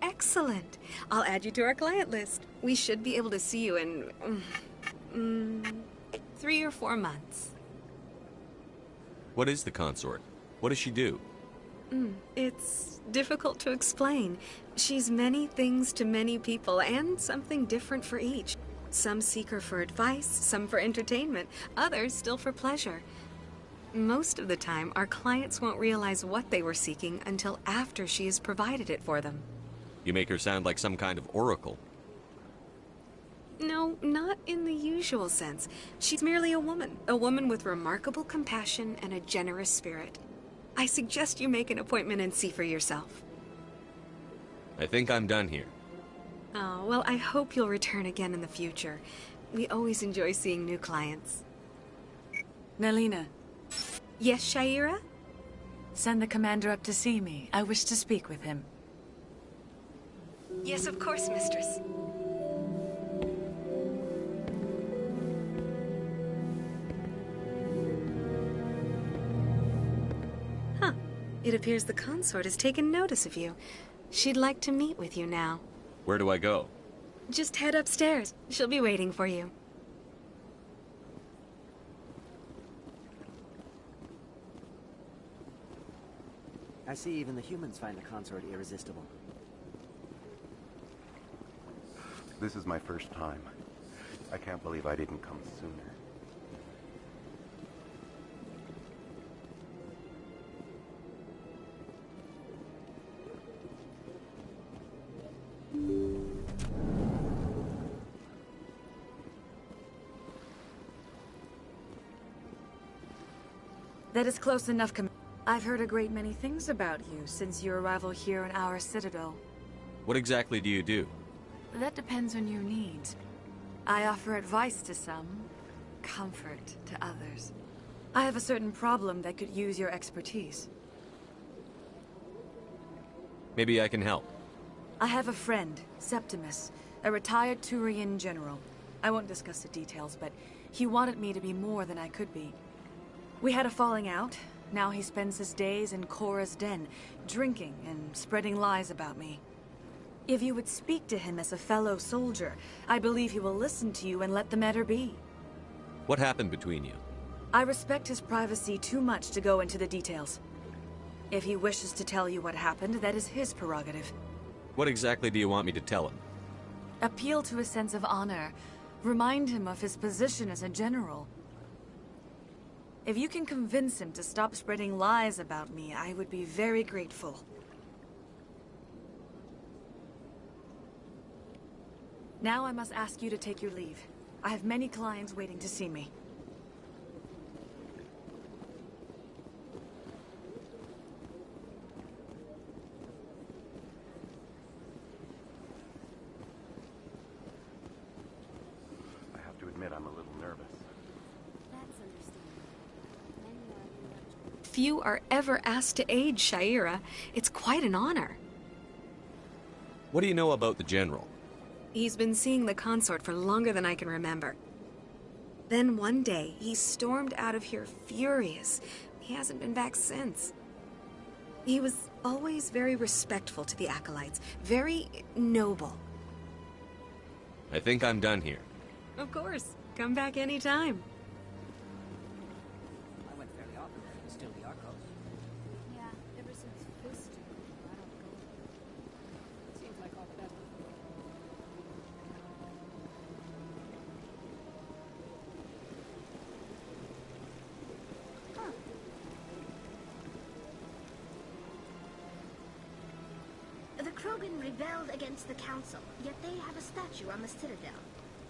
Excellent. I'll add you to our client list. We should be able to see you in 3 or 4 months. What is the consort? What does she do? It's difficult to explain. She's many things to many people, and something different for each. Some seek her for advice, some for entertainment, others still for pleasure. Most of the time, our clients won't realize what they were seeking until after she has provided it for them. You make her sound like some kind of oracle. No, not in the usual sense. She's merely a woman with remarkable compassion and a generous spirit. I suggest you make an appointment and see for yourself. I think I'm done here. Oh, well, I hope you'll return again in the future. We always enjoy seeing new clients. Nelina. Yes, Sha'ira? Send the commander up to see me. I wish to speak with him. Yes, of course, mistress. Huh. It appears the consort has taken notice of you. She'd like to meet with you now. Where do I go? Just head upstairs. She'll be waiting for you. I see even the humans find the consort irresistible. This is my first time. I can't believe I didn't come sooner. That is close enough, I've heard a great many things about you since your arrival here in our citadel. What exactly do you do? That depends on your needs. I offer advice to some, comfort to others. I have a certain problem that could use your expertise. Maybe I can help. I have a friend, Septimus, a retired Turian general. I won't discuss the details, but he wanted me to be more than I could be. We had a falling out. Now he spends his days in Korra's den, drinking and spreading lies about me. If you would speak to him as a fellow soldier, I believe he will listen to you and let the matter be. What happened between you? I respect his privacy too much to go into the details. If he wishes to tell you what happened, that is his prerogative. What exactly do you want me to tell him? Appeal to his sense of honor. Remind him of his position as a general. If you can convince him to stop spreading lies about me, I would be very grateful. Now I must ask you to take your leave. I have many clients waiting to see me. I have to admit I'm a little nervous. Few are ever asked to aid Sha'ira. It's quite an honor. What do you know about the General? He's been seeing the consort for longer than I can remember. Then one day, he stormed out of here furious. He hasn't been back since. He was always very respectful to the acolytes, very noble. I think I'm done here. Of course. Come back anytime. I went fairly often there to steal the Arcos. Yeah, ever since Fist, I don't go. Seems like all the best. The Krogan rebelled against the Council, yet they have a statue on the Citadel.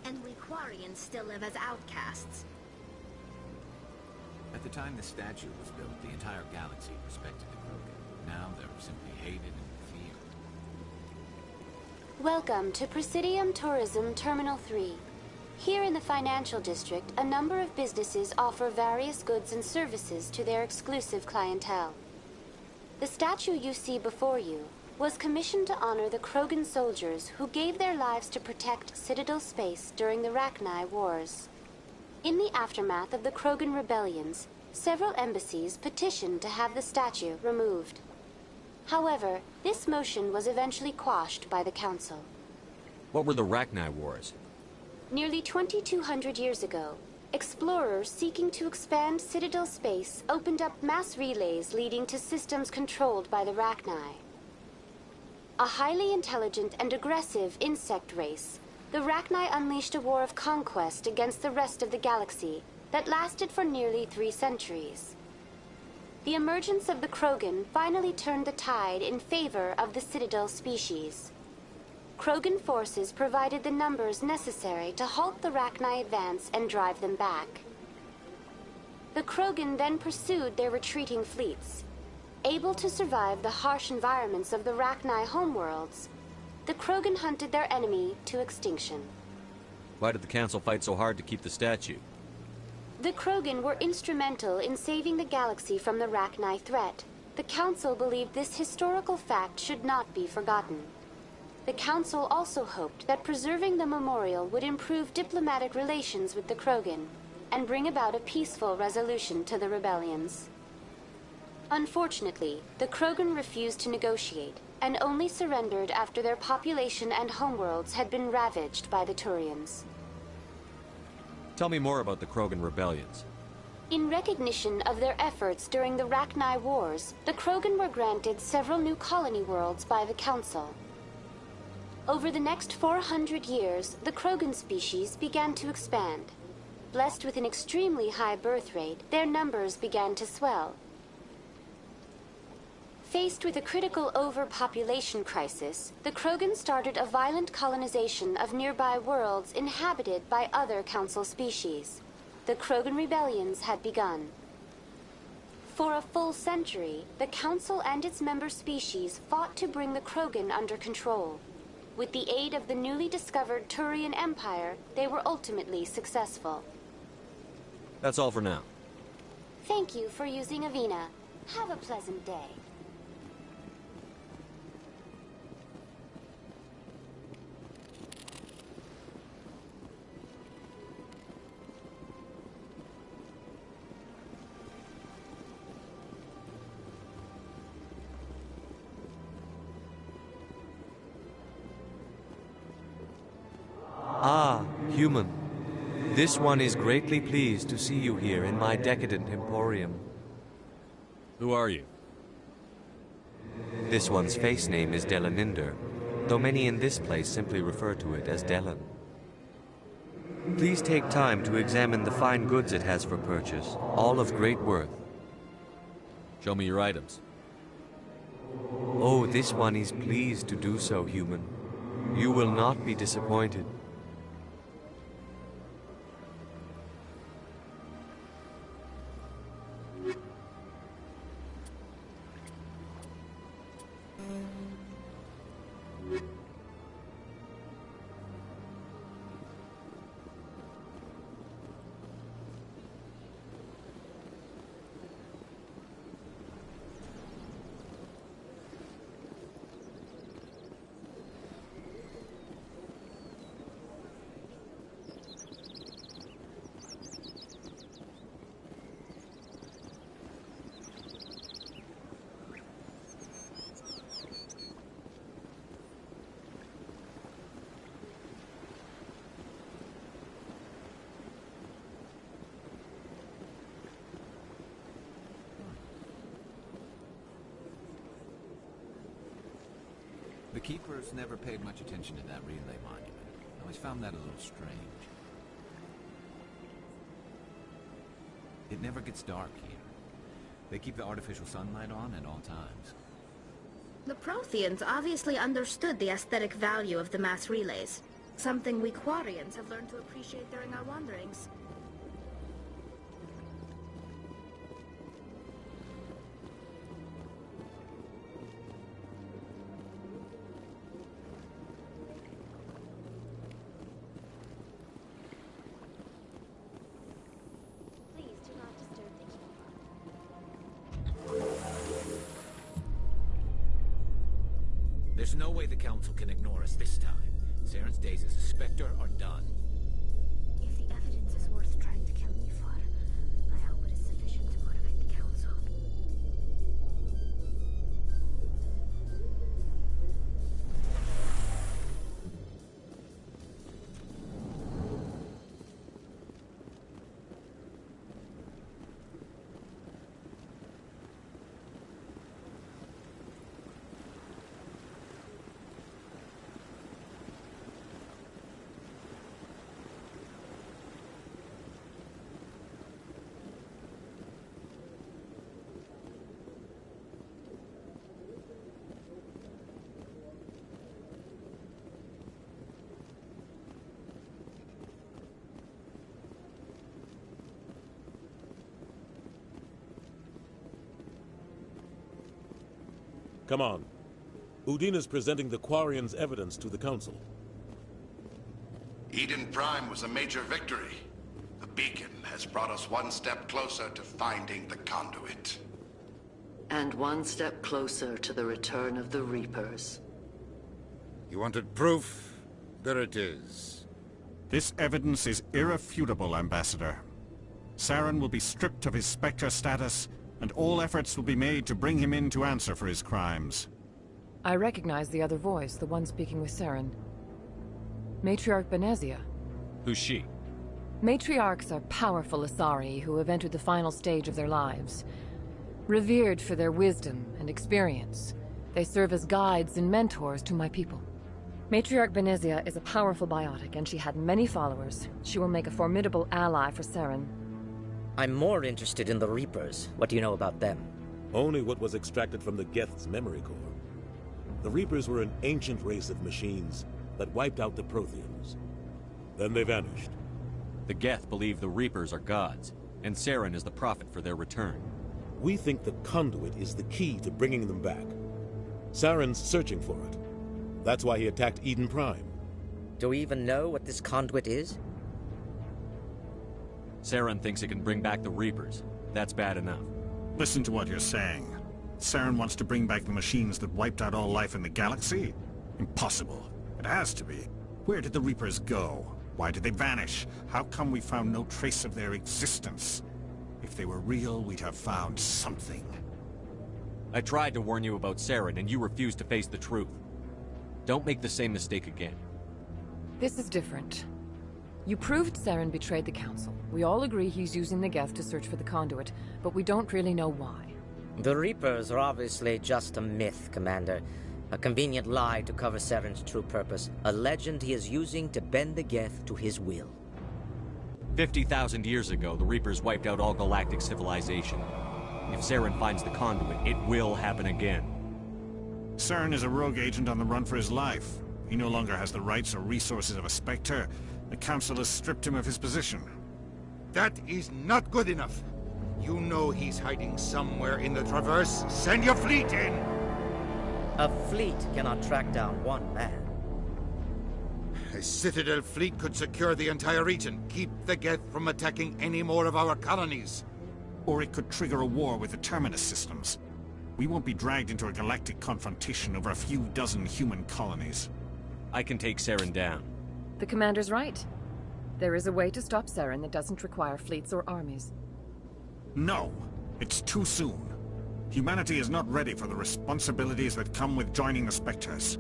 And we Quarians still live as outcasts. At the time the statue was built, the entire galaxy respected the Krogan. Now they're simply hated and feared. Welcome to Presidium Tourism Terminal 3. Here in the Financial District, a number of businesses offer various goods and services to their exclusive clientele. The statue you see before you was commissioned to honor the Krogan soldiers who gave their lives to protect Citadel space during the Rachni Wars. In the aftermath of the Krogan rebellions, several embassies petitioned to have the statue removed. However, this motion was eventually quashed by the Council. What were the Rachni Wars? Nearly 2,200 years ago, explorers seeking to expand Citadel space opened up mass relays leading to systems controlled by the Rachni. A highly intelligent and aggressive insect race, the Rachni unleashed a war of conquest against the rest of the galaxy that lasted for nearly 3 centuries. The emergence of the Krogan finally turned the tide in favor of the Citadel species. Krogan forces provided the numbers necessary to halt the Rachni advance and drive them back. The Krogan then pursued their retreating fleets. Able to survive the harsh environments of the Rachni homeworlds, the Krogan hunted their enemy to extinction. Why did the Council fight so hard to keep the statue? The Krogan were instrumental in saving the galaxy from the Rachni threat. The Council believed this historical fact should not be forgotten. The Council also hoped that preserving the memorial would improve diplomatic relations with the Krogan and bring about a peaceful resolution to the rebellions. Unfortunately, the Krogan refused to negotiate, and only surrendered after their population and homeworlds had been ravaged by the Turians. Tell me more about the Krogan rebellions. In recognition of their efforts during the Rachni Wars, the Krogan were granted several new colony worlds by the Council. Over the next 400 years, the Krogan species began to expand. Blessed with an extremely high birth rate, their numbers began to swell. Faced with a critical overpopulation crisis, the Krogan started a violent colonization of nearby worlds inhabited by other Council species. The Krogan rebellions had begun. For a full century, the Council and its member species fought to bring the Krogan under control. With the aid of the newly discovered Turian Empire, they were ultimately successful. That's all for now. Thank you for using Avina. Have a pleasant day. Ah, human. This one is greatly pleased to see you here in my decadent emporium. Who are you? This one's face name is Delaninder, though many in this place simply refer to it as Delan. Please take time to examine the fine goods it has for purchase, all of great worth. Show me your items. Oh, this one is pleased to do so, human. You will not be disappointed. Keepers never paid much attention to that relay monument. I always found that a little strange. It never gets dark here. They keep the artificial sunlight on at all times. The Protheans obviously understood the aesthetic value of the mass relays. Something we Quarians have learned to appreciate during our wanderings. There's no way the Council can ignore us this time. Saren's days as a Spectre are done. If the evidence is worth trying to kill me for, I hope it is sufficient to motivate the Council. Come on. Udina's presenting the Quarians' evidence to the Council. Eden Prime was a major victory. The beacon has brought us one step closer to finding the conduit. And one step closer to the return of the Reapers. You wanted proof? There it is. This evidence is irrefutable, Ambassador. Saren will be stripped of his Spectre status, and all efforts will be made to bring him in to answer for his crimes. I recognize the other voice, the one speaking with Saren. Matriarch Benezia. Who's she? Matriarchs are powerful Asari who have entered the final stage of their lives. Revered for their wisdom and experience, they serve as guides and mentors to my people. Matriarch Benezia is a powerful biotic, and she had many followers. She will make a formidable ally for Saren. I'm more interested in the Reapers. What do you know about them? Only what was extracted from the Geth's memory core. The Reapers were an ancient race of machines that wiped out the Protheans. Then they vanished. The Geth believe the Reapers are gods, and Saren is the prophet for their return. We think the conduit is the key to bringing them back. Saren's searching for it. That's why he attacked Eden Prime. Do we even know what this conduit is? Saren thinks it can bring back the Reapers. That's bad enough. Listen to what you're saying. Saren wants to bring back the machines that wiped out all life in the galaxy? Impossible. It has to be. Where did the Reapers go? Why did they vanish? How come we found no trace of their existence? If they were real, we'd have found something. I tried to warn you about Saren, and you refused to face the truth. Don't make the same mistake again. This is different. You proved Saren betrayed the Council. We all agree he's using the Geth to search for the conduit, but we don't really know why. The Reapers are obviously just a myth, Commander. A convenient lie to cover Saren's true purpose. A legend he is using to bend the Geth to his will. 50,000 years ago, the Reapers wiped out all galactic civilization. If Saren finds the conduit, it will happen again. Saren is a rogue agent on the run for his life. He no longer has the rights or resources of a Spectre. The Council has stripped him of his position. That is not good enough. You know he's hiding somewhere in the Traverse. Send your fleet in! A fleet cannot track down one man. A Citadel fleet could secure the entire region, keep the Geth from attacking any more of our colonies. Or it could trigger a war with the Terminus systems. We won't be dragged into a galactic confrontation over a few dozen human colonies. I can take Saren down. The Commander's right. There is a way to stop Saren that doesn't require fleets or armies. No, it's too soon. Humanity is not ready for the responsibilities that come with joining the Spectres.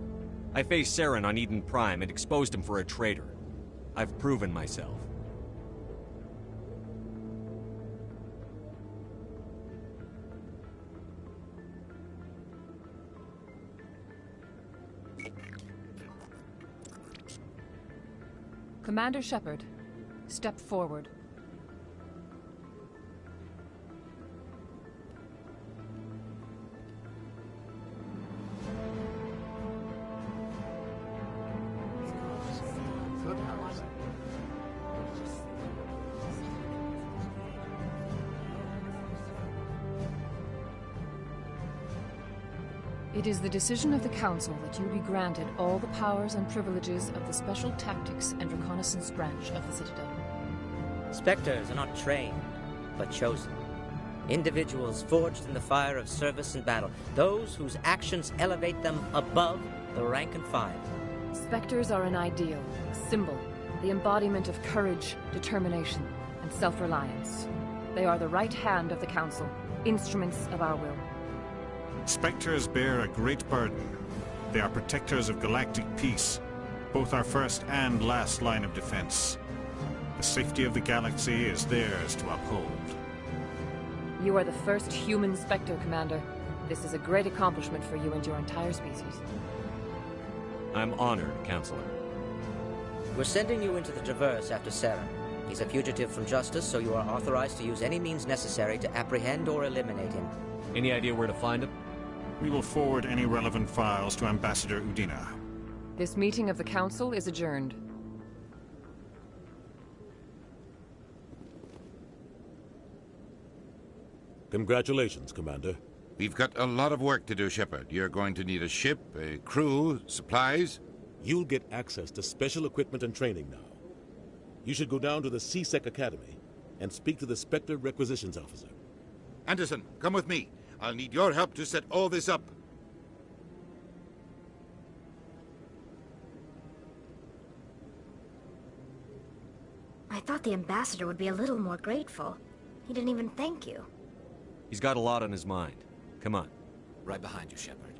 I faced Saren on Eden Prime and exposed him for a traitor. I've proven myself. Commander Shepard, step forward. It is the decision of the Council that you be granted all the powers and privileges of the Special Tactics and Reconnaissance branch of the Citadel. Spectres are not trained, but chosen. Individuals forged in the fire of service and battle. Those whose actions elevate them above the rank and file. Spectres are an ideal, a symbol, the embodiment of courage, determination, and self-reliance. They are the right hand of the Council, instruments of our will. Spectres bear a great burden. They are protectors of galactic peace, both our first and last line of defense. The safety of the galaxy is theirs to uphold. You are the first human Spectre, Commander. This is a great accomplishment for you and your entire species. I'm honored, Counselor. We're sending you into the Traverse after Saren. He's a fugitive from justice, so you are authorized to use any means necessary to apprehend or eliminate him. Any idea where to find him? We will forward any relevant files to Ambassador Udina. This meeting of the Council is adjourned. Congratulations, Commander. We've got a lot of work to do, Shepard. You're going to need a ship, a crew, supplies. You'll get access to special equipment and training now. You should go down to the C-Sec Academy and speak to the Spectre Requisitions Officer. Anderson, come with me. I'll need your help to set all this up. I thought the ambassador would be a little more grateful. He didn't even thank you. He's got a lot on his mind. Come on. Right behind you, Shepard.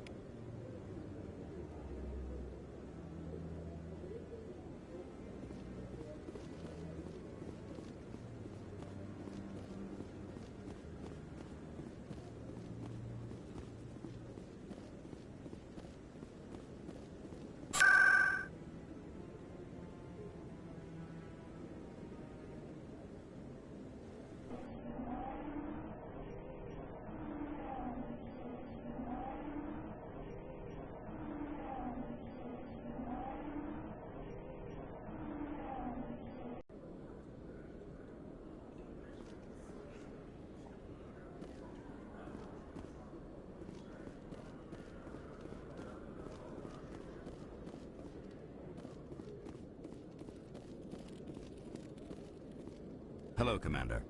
Hello, Commander.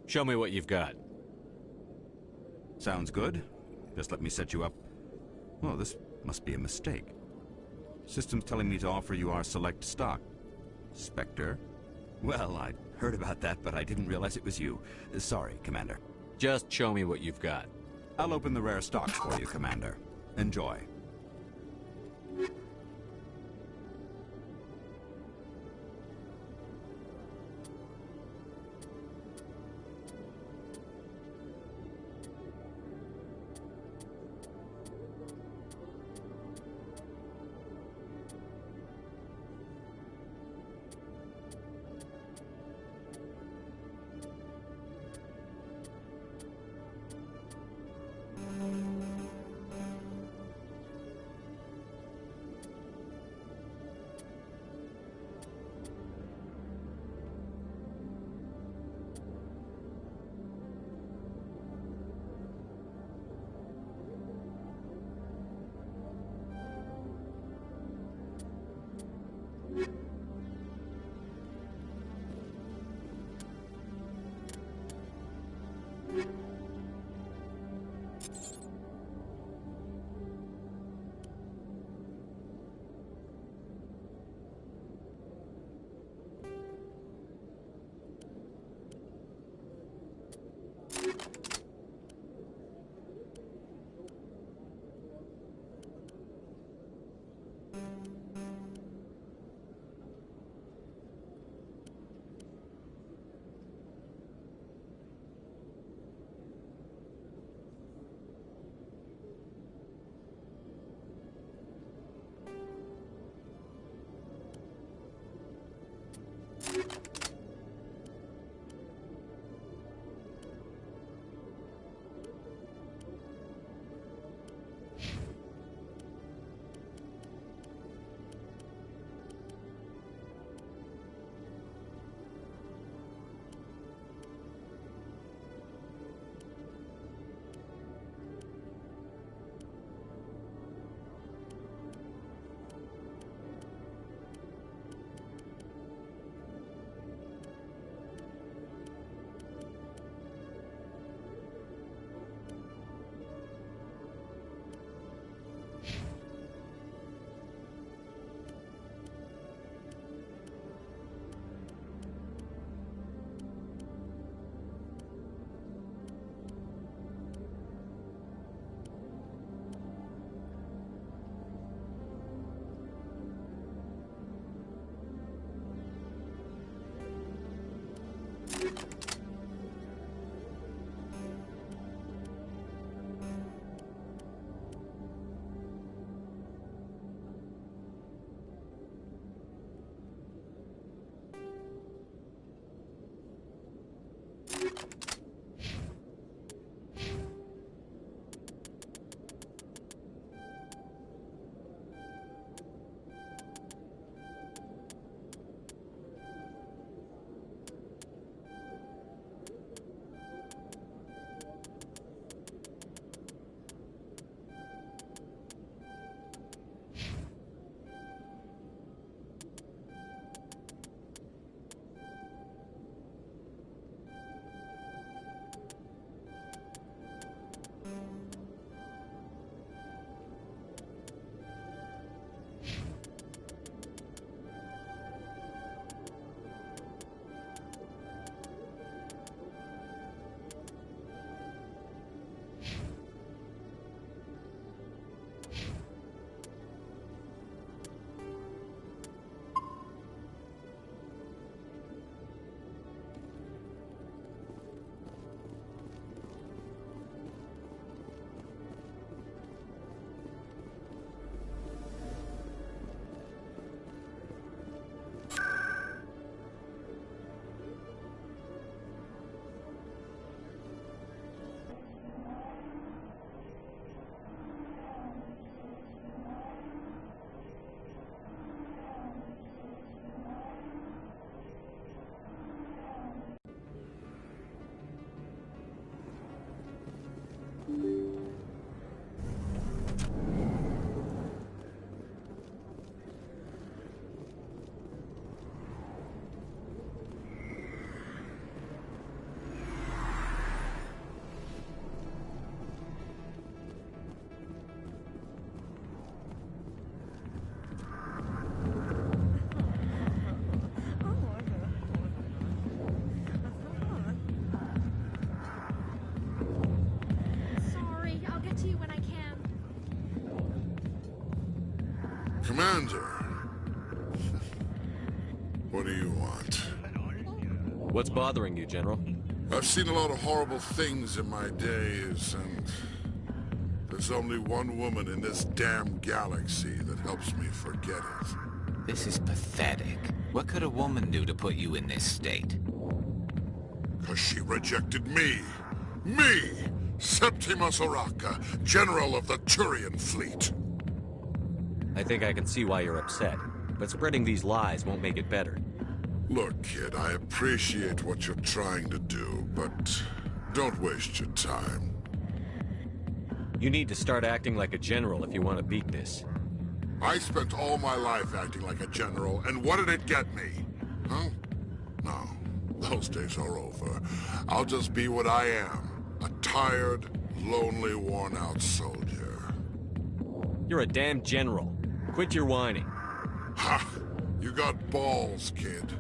Show me what you've got. Sounds good. Just let me set you up. Well, this must be a mistake. System's telling me to offer you our select stock. Spectre? Well, I'd heard about that, but I didn't realize it was you. Sorry, Commander. Just show me what you've got. I'll open the rare stocks for you, Commander. Enjoy. Commander. What do you want? What's bothering you, General? I've seen a lot of horrible things in my days, and there's only one woman in this damn galaxy that helps me forget it. This is pathetic. What could a woman do to put you in this state? 'Cause she rejected me. Me! Septimus Oraka, General of the Turian Fleet. I think I can see why you're upset, but spreading these lies won't make it better. Look, kid, I appreciate what you're trying to do, but don't waste your time. You need to start acting like a general if you want to beat this. I spent all my life acting like a general, and what did it get me? Huh? No, those days are over. I'll just be what I am. A tired, lonely, worn-out soldier. You're a damn general. Quit your whining. Ha! You got balls, kid.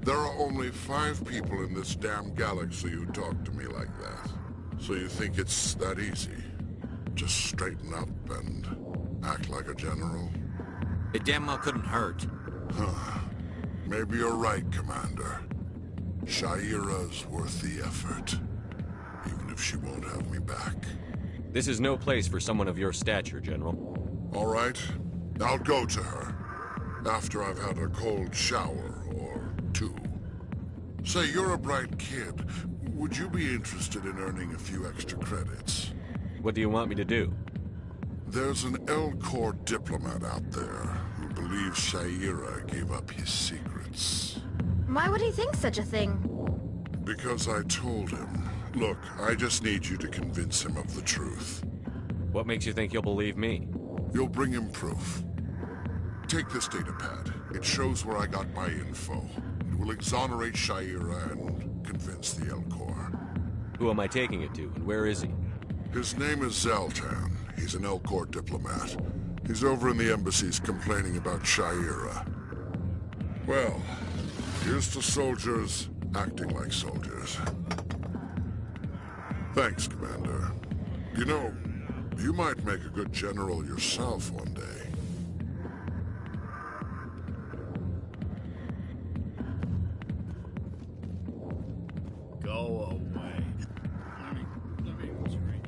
There are only 5 people in this damn galaxy who talk to me like that. So you think it's that easy? Just straighten up and act like a general? It damn well couldn't hurt. Huh. Maybe you're right, Commander. Sha'ira's worth the effort. Even if she won't have me back. This is no place for someone of your stature, General. All right. I'll go to her. After I've had a cold shower or 2. Say, you're a bright kid. Would you be interested in earning a few extra credits? What do you want me to do? There's an Elcor diplomat out there who believes Sha'ira gave up his secrets. Why would he think such a thing? Because I told him. Look, I just need you to convince him of the truth. What makes you think he'll believe me? You'll bring him proof. Take this datapad. It shows where I got my info. It will exonerate Sha'ira and convince the Elcor. Who am I taking it to, and where is he? His name is Zaltan. He's an Elcor diplomat. He's over in the embassies complaining about Sha'ira. Well, here's to soldiers acting like soldiers. Thanks, Commander. You know, you might make a good general yourself one day. Go away. Let me drink.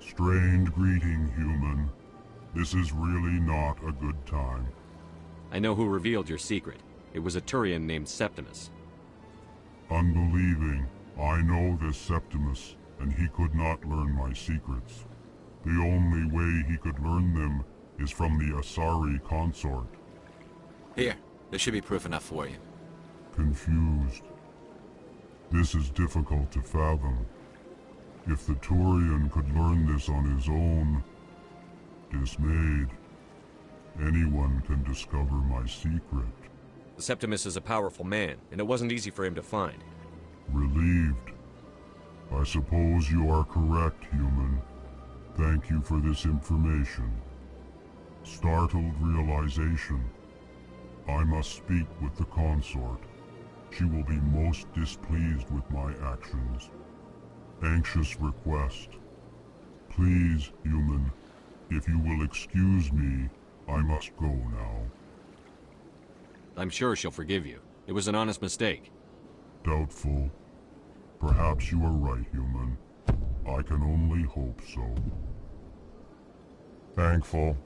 Strained greeting, human. This is really not a good time. I know who revealed your secret. It was a Turian named Septimus. Unbelieving. I know this Septimus, and he could not learn my secrets. The only way he could learn them is from the Asari consort. Here, this should be proof enough for you. Confused. This is difficult to fathom. If the Turian could learn this on his own, dismayed, anyone can discover my secret. Septimus is a powerful man, and it wasn't easy for him to find. Relieved. I suppose you are correct, human. Thank you for this information. Startled realization. I must speak with the consort. She will be most displeased with my actions. Anxious request. Please, human, If you will excuse me, I must go now. I'm sure she'll forgive you. It was an honest mistake. Doubtful. Perhaps you are right, human. I can only hope so. Thankful.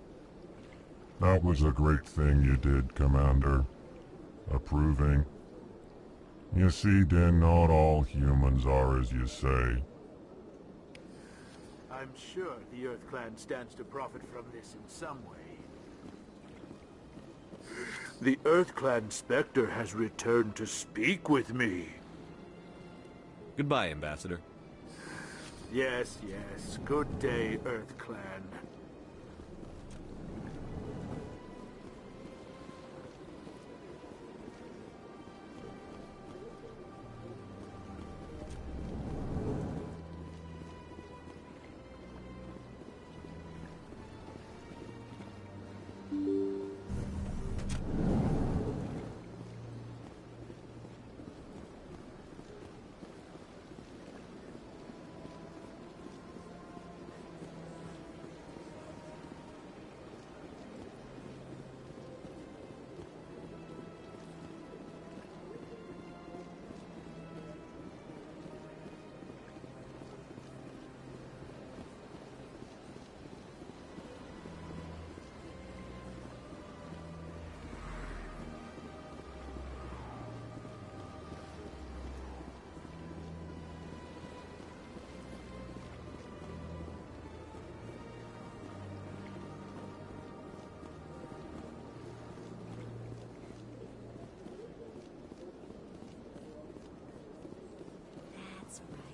That was a great thing you did, Commander. Approving. You see, Din, not all humans are as you say. I'm sure the Earth Clan stands to profit from this in some way. The Earth Clan Spectre has returned to speak with me. Goodbye, Ambassador. Yes, yes. Good day, Earth Clan.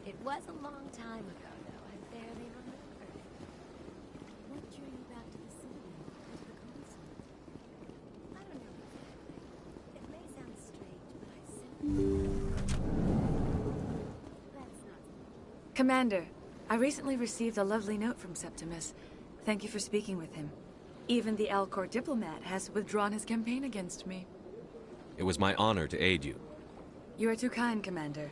It was a long time ago, though. I barely remember it. What drew you back to the city, to the console? I don't know exactly. It may sound strange, but I simply... That's not... Commander, I recently received a lovely note from Septimus. Thank you for speaking with him. Even the Alcor diplomat has withdrawn his campaign against me. It was my honor to aid you. You are too kind, Commander.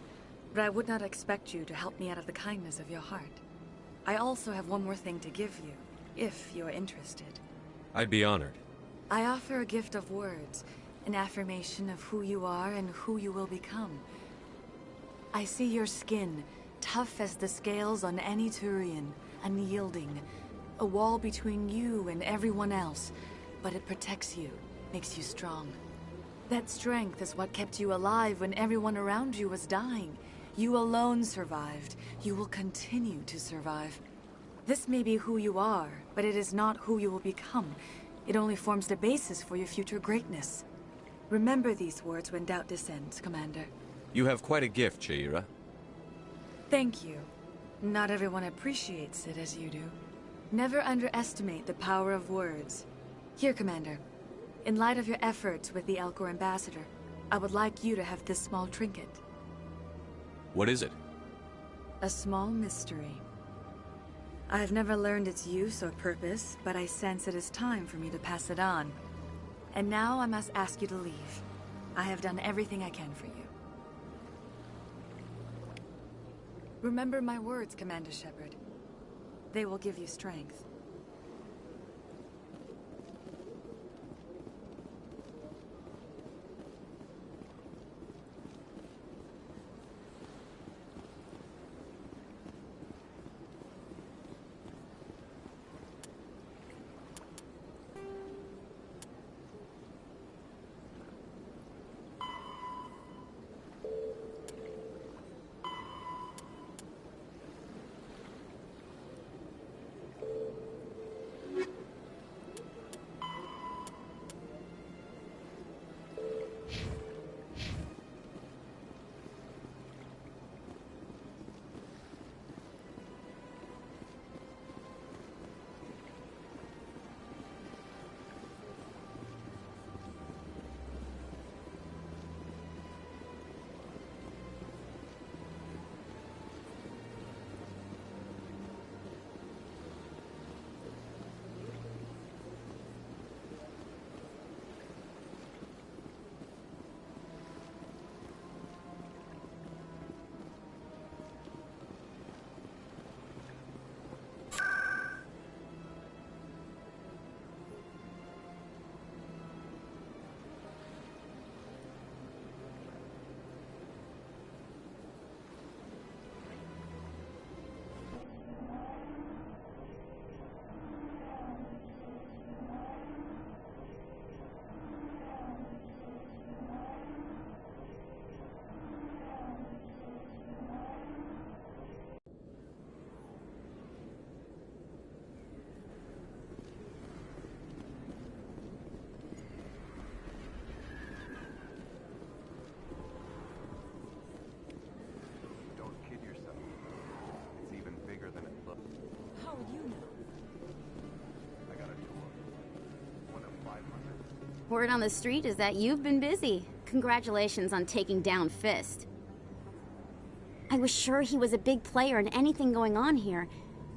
But I would not expect you to help me out of the kindness of your heart. I also have one more thing to give you, if you are interested. I'd be honored. I offer a gift of words, an affirmation of who you are and who you will become. I see your skin, tough as the scales on any Turian, unyielding, a wall between you and everyone else, but it protects you, makes you strong. That strength is what kept you alive when everyone around you was dying. You alone survived. You will continue to survive. This may be who you are, but it is not who you will become. It only forms the basis for your future greatness. Remember these words when doubt descends, Commander. You have quite a gift, Sha'ira. Thank you. Not everyone appreciates it as you do. Never underestimate the power of words. Here, Commander. In light of your efforts with the Alcor Ambassador, I would like you to have this small trinket. What is it? A small mystery. I have never learned its use or purpose, but I sense it is time for me to pass it on. And now I must ask you to leave. I have done everything I can for you. Remember my words, Commander Shepard. They will give you strength. Word on the street is that you've been busy. Congratulations on taking down Fist. I was sure he was a big player in anything going on here.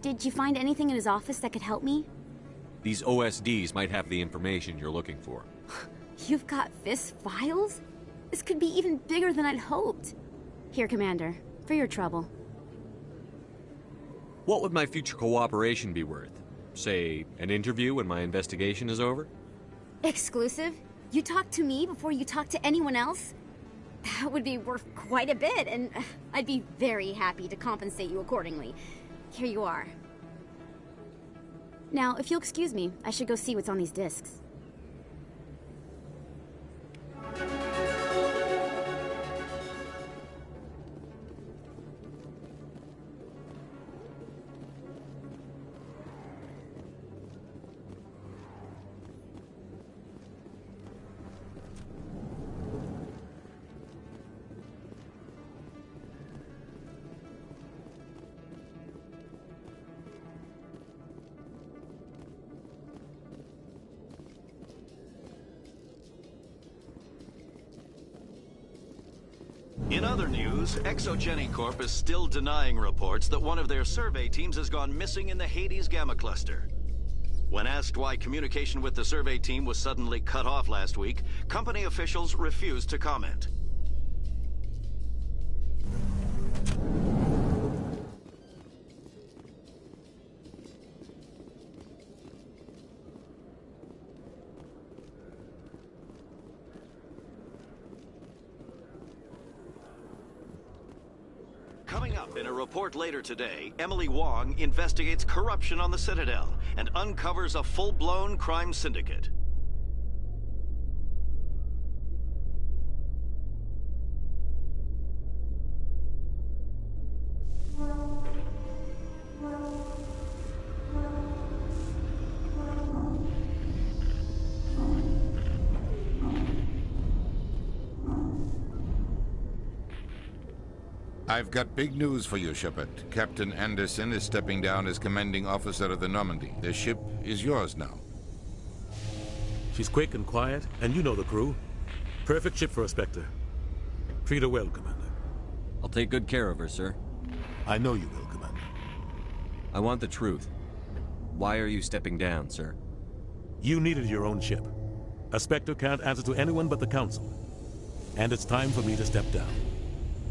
Did you find anything in his office that could help me? These OSDs might have the information you're looking for. You've got Fist files? This could be even bigger than I'd hoped. Here, Commander, for your trouble. What would my future cooperation be worth? Say, an interview when my investigation is over? Exclusive? You talk to me before you talk to anyone else? That would be worth quite a bit, and I'd be very happy to compensate you accordingly. Here you are. Now, if you'll excuse me, I should go see what's on these discs. In other news, Exogeny Corp is still denying reports that one of their survey teams has gone missing in the Hades Gamma Cluster. When asked why communication with the survey team was suddenly cut off last week, company officials refused to comment. Coming up in a report later today, Emily Wong investigates corruption on the Citadel and uncovers a full-blown crime syndicate. I've got big news for you, Shepard. Captain Anderson is stepping down as commanding officer of the Normandy. The ship is yours now. She's quick and quiet, and you know the crew. Perfect ship for a Spectre. Treat her well, Commander. I'll take good care of her, sir. I know you will, Commander. I want the truth. Why are you stepping down, sir? You needed your own ship. A Spectre can't answer to anyone but the Council. And it's time for me to step down.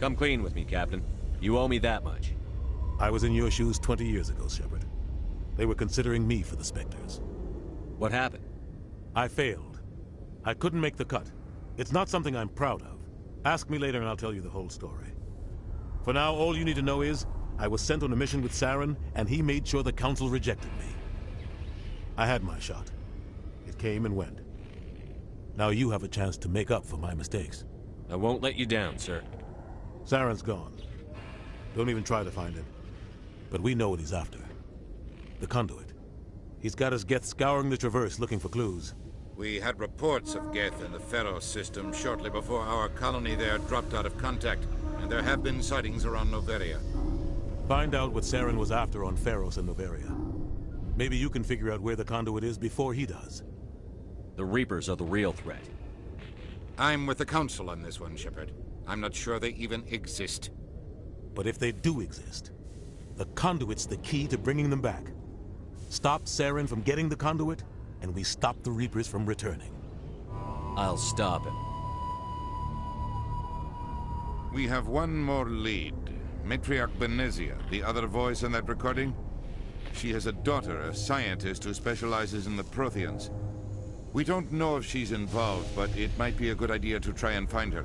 Come clean with me, Captain. You owe me that much. I was in your shoes 20 years ago, Shepard. They were considering me for the Spectres. What happened? I failed. I couldn't make the cut. It's not something I'm proud of. Ask me later and I'll tell you the whole story. For now, all you need to know is, I was sent on a mission with Saren, and he made sure the Council rejected me. I had my shot. It came and went. Now you have a chance to make up for my mistakes. I won't let you down, sir. Saren's gone. Don't even try to find him. But we know what he's after. The Conduit. He's got his Geth scouring the Traverse looking for clues. We had reports of Geth in the Pharos system shortly before our colony there dropped out of contact, and there have been sightings around Noveria. Find out what Saren was after on Pharos and Noveria. Maybe you can figure out where the Conduit is before he does. The Reapers are the real threat. I'm with the Council on this one, Shepard. I'm not sure they even exist. But if they do exist, the Conduit's the key to bringing them back. Stop Saren from getting the Conduit, and we stop the Reapers from returning. I'll stop him. We have one more lead. Matriarch Benezia, the other voice in that recording. She has a daughter, a scientist who specializes in the Protheans. We don't know if she's involved, but it might be a good idea to try and find her.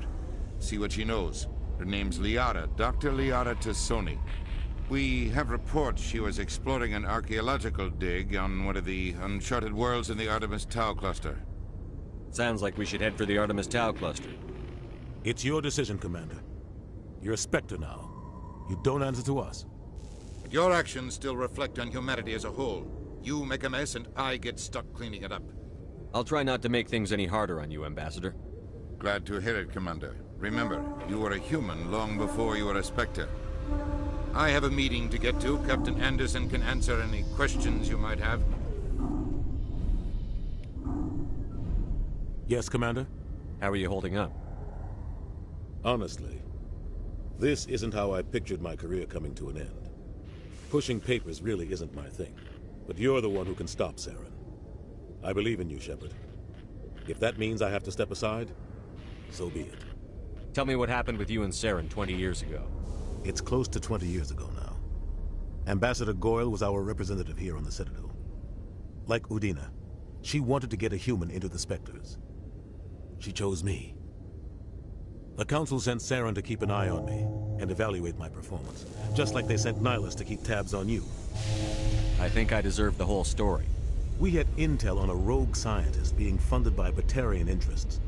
See what she knows. Her name's Liara, Dr. Liara Tassoni. We have reports she was exploring an archaeological dig on one of the uncharted worlds in the Artemis Tau cluster. Sounds like we should head for the Artemis Tau cluster. It's your decision, Commander. You're a Spectre now. You don't answer to us. But your actions still reflect on humanity as a whole. You make a mess and I get stuck cleaning it up. I'll try not to make things any harder on you, Ambassador. Glad to hear it, Commander. Remember, you were a human long before you were a Spectre. I have a meeting to get to. Captain Anderson can answer any questions you might have. Yes, Commander? How are you holding up? Honestly, this isn't how I pictured my career coming to an end. Pushing papers really isn't my thing. But you're the one who can stop Saren. I believe in you, Shepard. If that means I have to step aside, so be it. Tell me what happened with you and Saren 20 years ago. It's close to 20 years ago now. Ambassador Goyle was our representative here on the Citadel. Like Udina, she wanted to get a human into the Spectres. She chose me. The Council sent Saren to keep an eye on me and evaluate my performance, just like they sent Nihilus to keep tabs on you. I think I deserve the whole story. We had intel on a rogue scientist being funded by Batarian interests.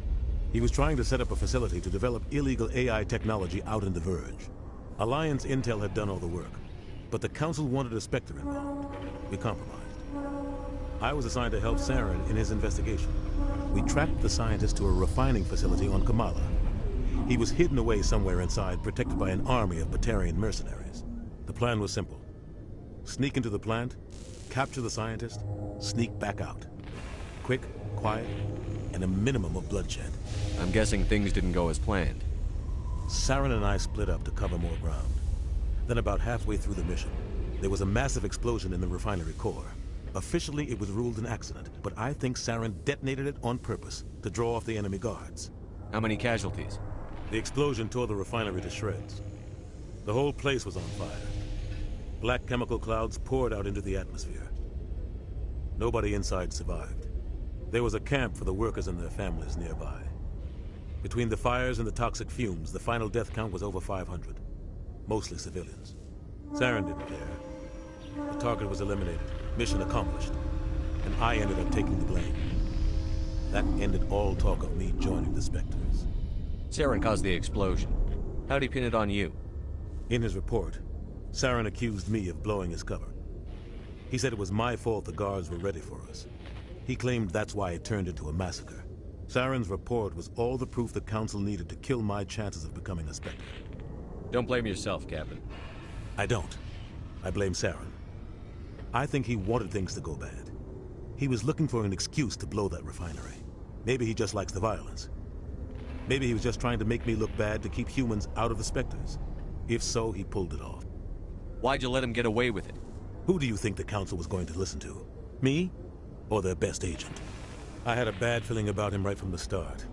He was trying to set up a facility to develop illegal AI technology out in the Verge. Alliance intel had done all the work, but the Council wanted a Spectre involved. We compromised. I was assigned to help Saren in his investigation. We tracked the scientist to a refining facility on Kamala. He was hidden away somewhere inside, protected by an army of Batarian mercenaries. The plan was simple. Sneak into the plant, capture the scientist, sneak back out. Quick, quiet, and a minimum of bloodshed. I'm guessing things didn't go as planned. Saren and I split up to cover more ground. Then about halfway through the mission, there was a massive explosion in the refinery core. Officially, it was ruled an accident, but I think Saren detonated it on purpose to draw off the enemy guards. How many casualties? The explosion tore the refinery to shreds. The whole place was on fire. Black chemical clouds poured out into the atmosphere. Nobody inside survived. There was a camp for the workers and their families nearby. Between the fires and the toxic fumes, the final death count was over 500. Mostly civilians. Saren didn't care. The target was eliminated. Mission accomplished. And I ended up taking the blame. That ended all talk of me joining the Spectres. Saren caused the explosion. How'd he pin it on you? In his report, Saren accused me of blowing his cover. He said it was my fault the guards were ready for us. He claimed that's why it turned into a massacre. Saren's report was all the proof the Council needed to kill my chances of becoming a Spectre. Don't blame yourself, Captain. I don't. I blame Saren. I think he wanted things to go bad. He was looking for an excuse to blow that refinery. Maybe he just likes the violence. Maybe he was just trying to make me look bad to keep humans out of the Spectres. If so, he pulled it off. Why'd you let him get away with it? Who do you think the Council was going to listen to? Me? Or their best agent? I had a bad feeling about him right from the start.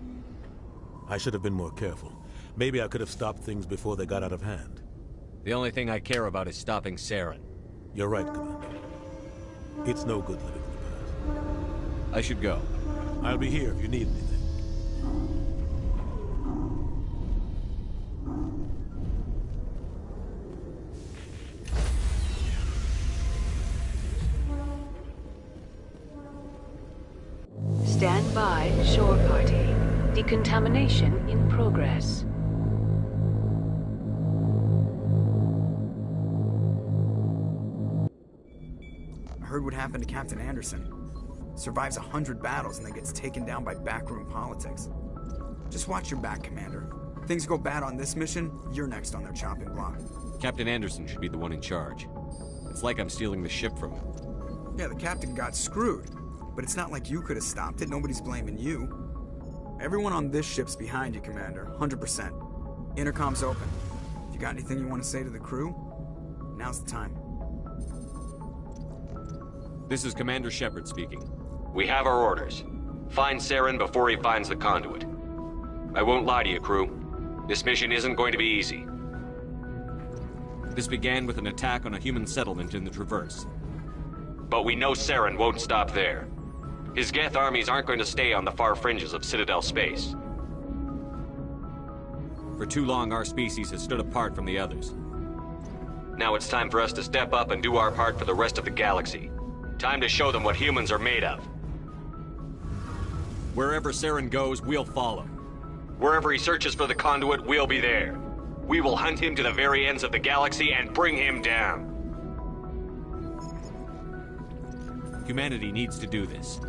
I should have been more careful. Maybe I could have stopped things before they got out of hand. The only thing I care about is stopping Saren. You're right, Commander. It's no good living in the past. I should go. I'll be here if you need anything. Stand by, shore party. Decontamination in progress. I heard what happened to Captain Anderson. Survives 100 battles and then gets taken down by backroom politics. Just watch your back, Commander. If things go bad on this mission, you're next on their chopping block. Captain Anderson should be the one in charge. It's like I'm stealing the ship from him. Yeah, the captain got screwed. But it's not like you could have stopped it. Nobody's blaming you. Everyone on this ship's behind you, Commander. 100%. Intercom's open. If you got anything you want to say to the crew, now's the time. This is Commander Shepard speaking. We have our orders. Find Saren before he finds the conduit. I won't lie to you, crew. This mission isn't going to be easy. This began with an attack on a human settlement in the Traverse. But we know Saren won't stop there. His Geth armies aren't going to stay on the far fringes of Citadel space. For too long, our species has stood apart from the others. Now it's time for us to step up and do our part for the rest of the galaxy. Time to show them what humans are made of. Wherever Saren goes, we'll follow. Wherever he searches for the conduit, we'll be there. We will hunt him to the very ends of the galaxy and bring him down. Humanity needs to do this.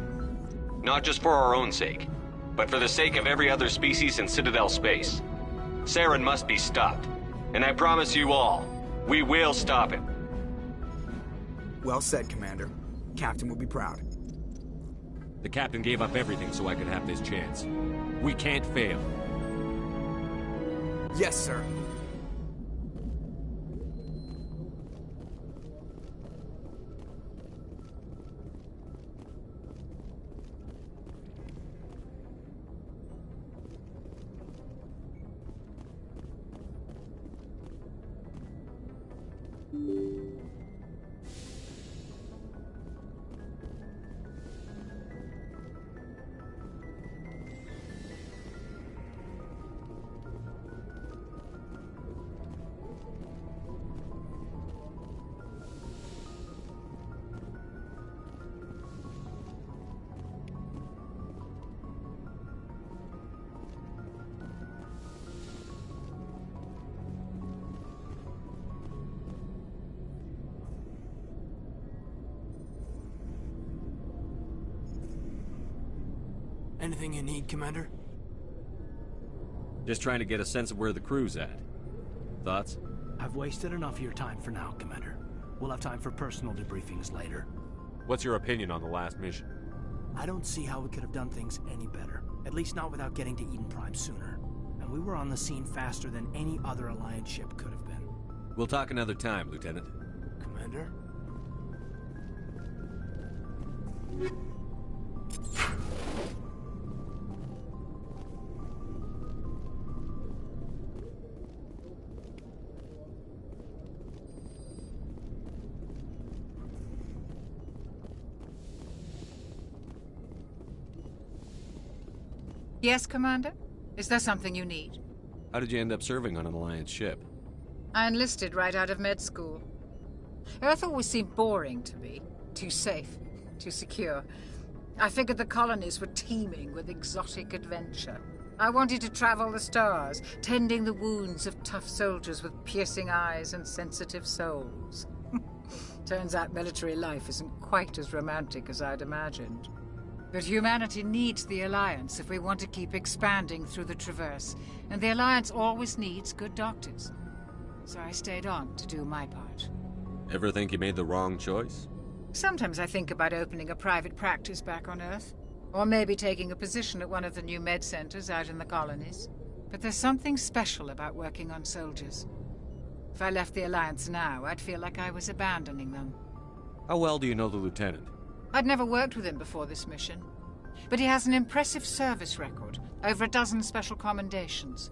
Not just for our own sake, but for the sake of every other species in Citadel space. Saren must be stopped. And I promise you all, we will stop him. Well said, Commander. Captain will be proud. The captain gave up everything so I could have this chance. We can't fail. Yes, sir. Anything you need, Commander? Just trying to get a sense of where the crew's at. Thoughts? I've wasted enough of your time for now, Commander. We'll have time for personal debriefings later. What's your opinion on the last mission? I don't see how we could have done things any better. At least not without getting to Eden Prime sooner. And we were on the scene faster than any other Alliance ship could have been. We'll talk another time, Lieutenant. Commander? Yes, Commander? Is there something you need? How did you end up serving on an Alliance ship? I enlisted right out of med school. Earth always seemed boring to me. Too safe, too secure. I figured the colonies were teeming with exotic adventure. I wanted to travel the stars, tending the wounds of tough soldiers with piercing eyes and sensitive souls. Turns out military life isn't quite as romantic as I'd imagined. But humanity needs the Alliance if we want to keep expanding through the Traverse, and the Alliance always needs good doctors. So I stayed on to do my part. Ever think you made the wrong choice? Sometimes I think about opening a private practice back on Earth, or maybe taking a position at one of the new med centers out in the colonies. But there's something special about working on soldiers. If I left the Alliance now, I'd feel like I was abandoning them. How well do you know the Lieutenant? I'd never worked with him before this mission. But he has an impressive service record, over a dozen special commendations.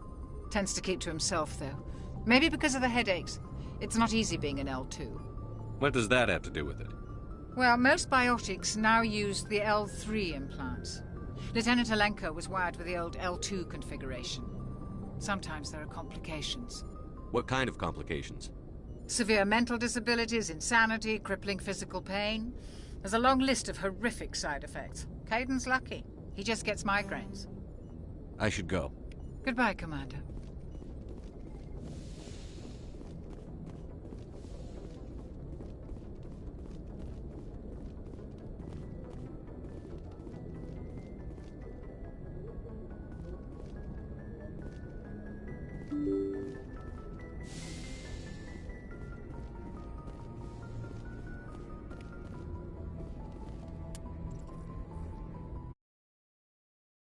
Tends to keep to himself, though. Maybe because of the headaches. It's not easy being an L2. What does that have to do with it? Well, most biotics now use the L3 implants. Lieutenant Alenko was wired with the old L2 configuration. Sometimes there are complications. What kind of complications? Severe mental disabilities, insanity, crippling physical pain. There's a long list of horrific side effects. Caden's lucky. He just gets migraines. I should go. Goodbye, Commander.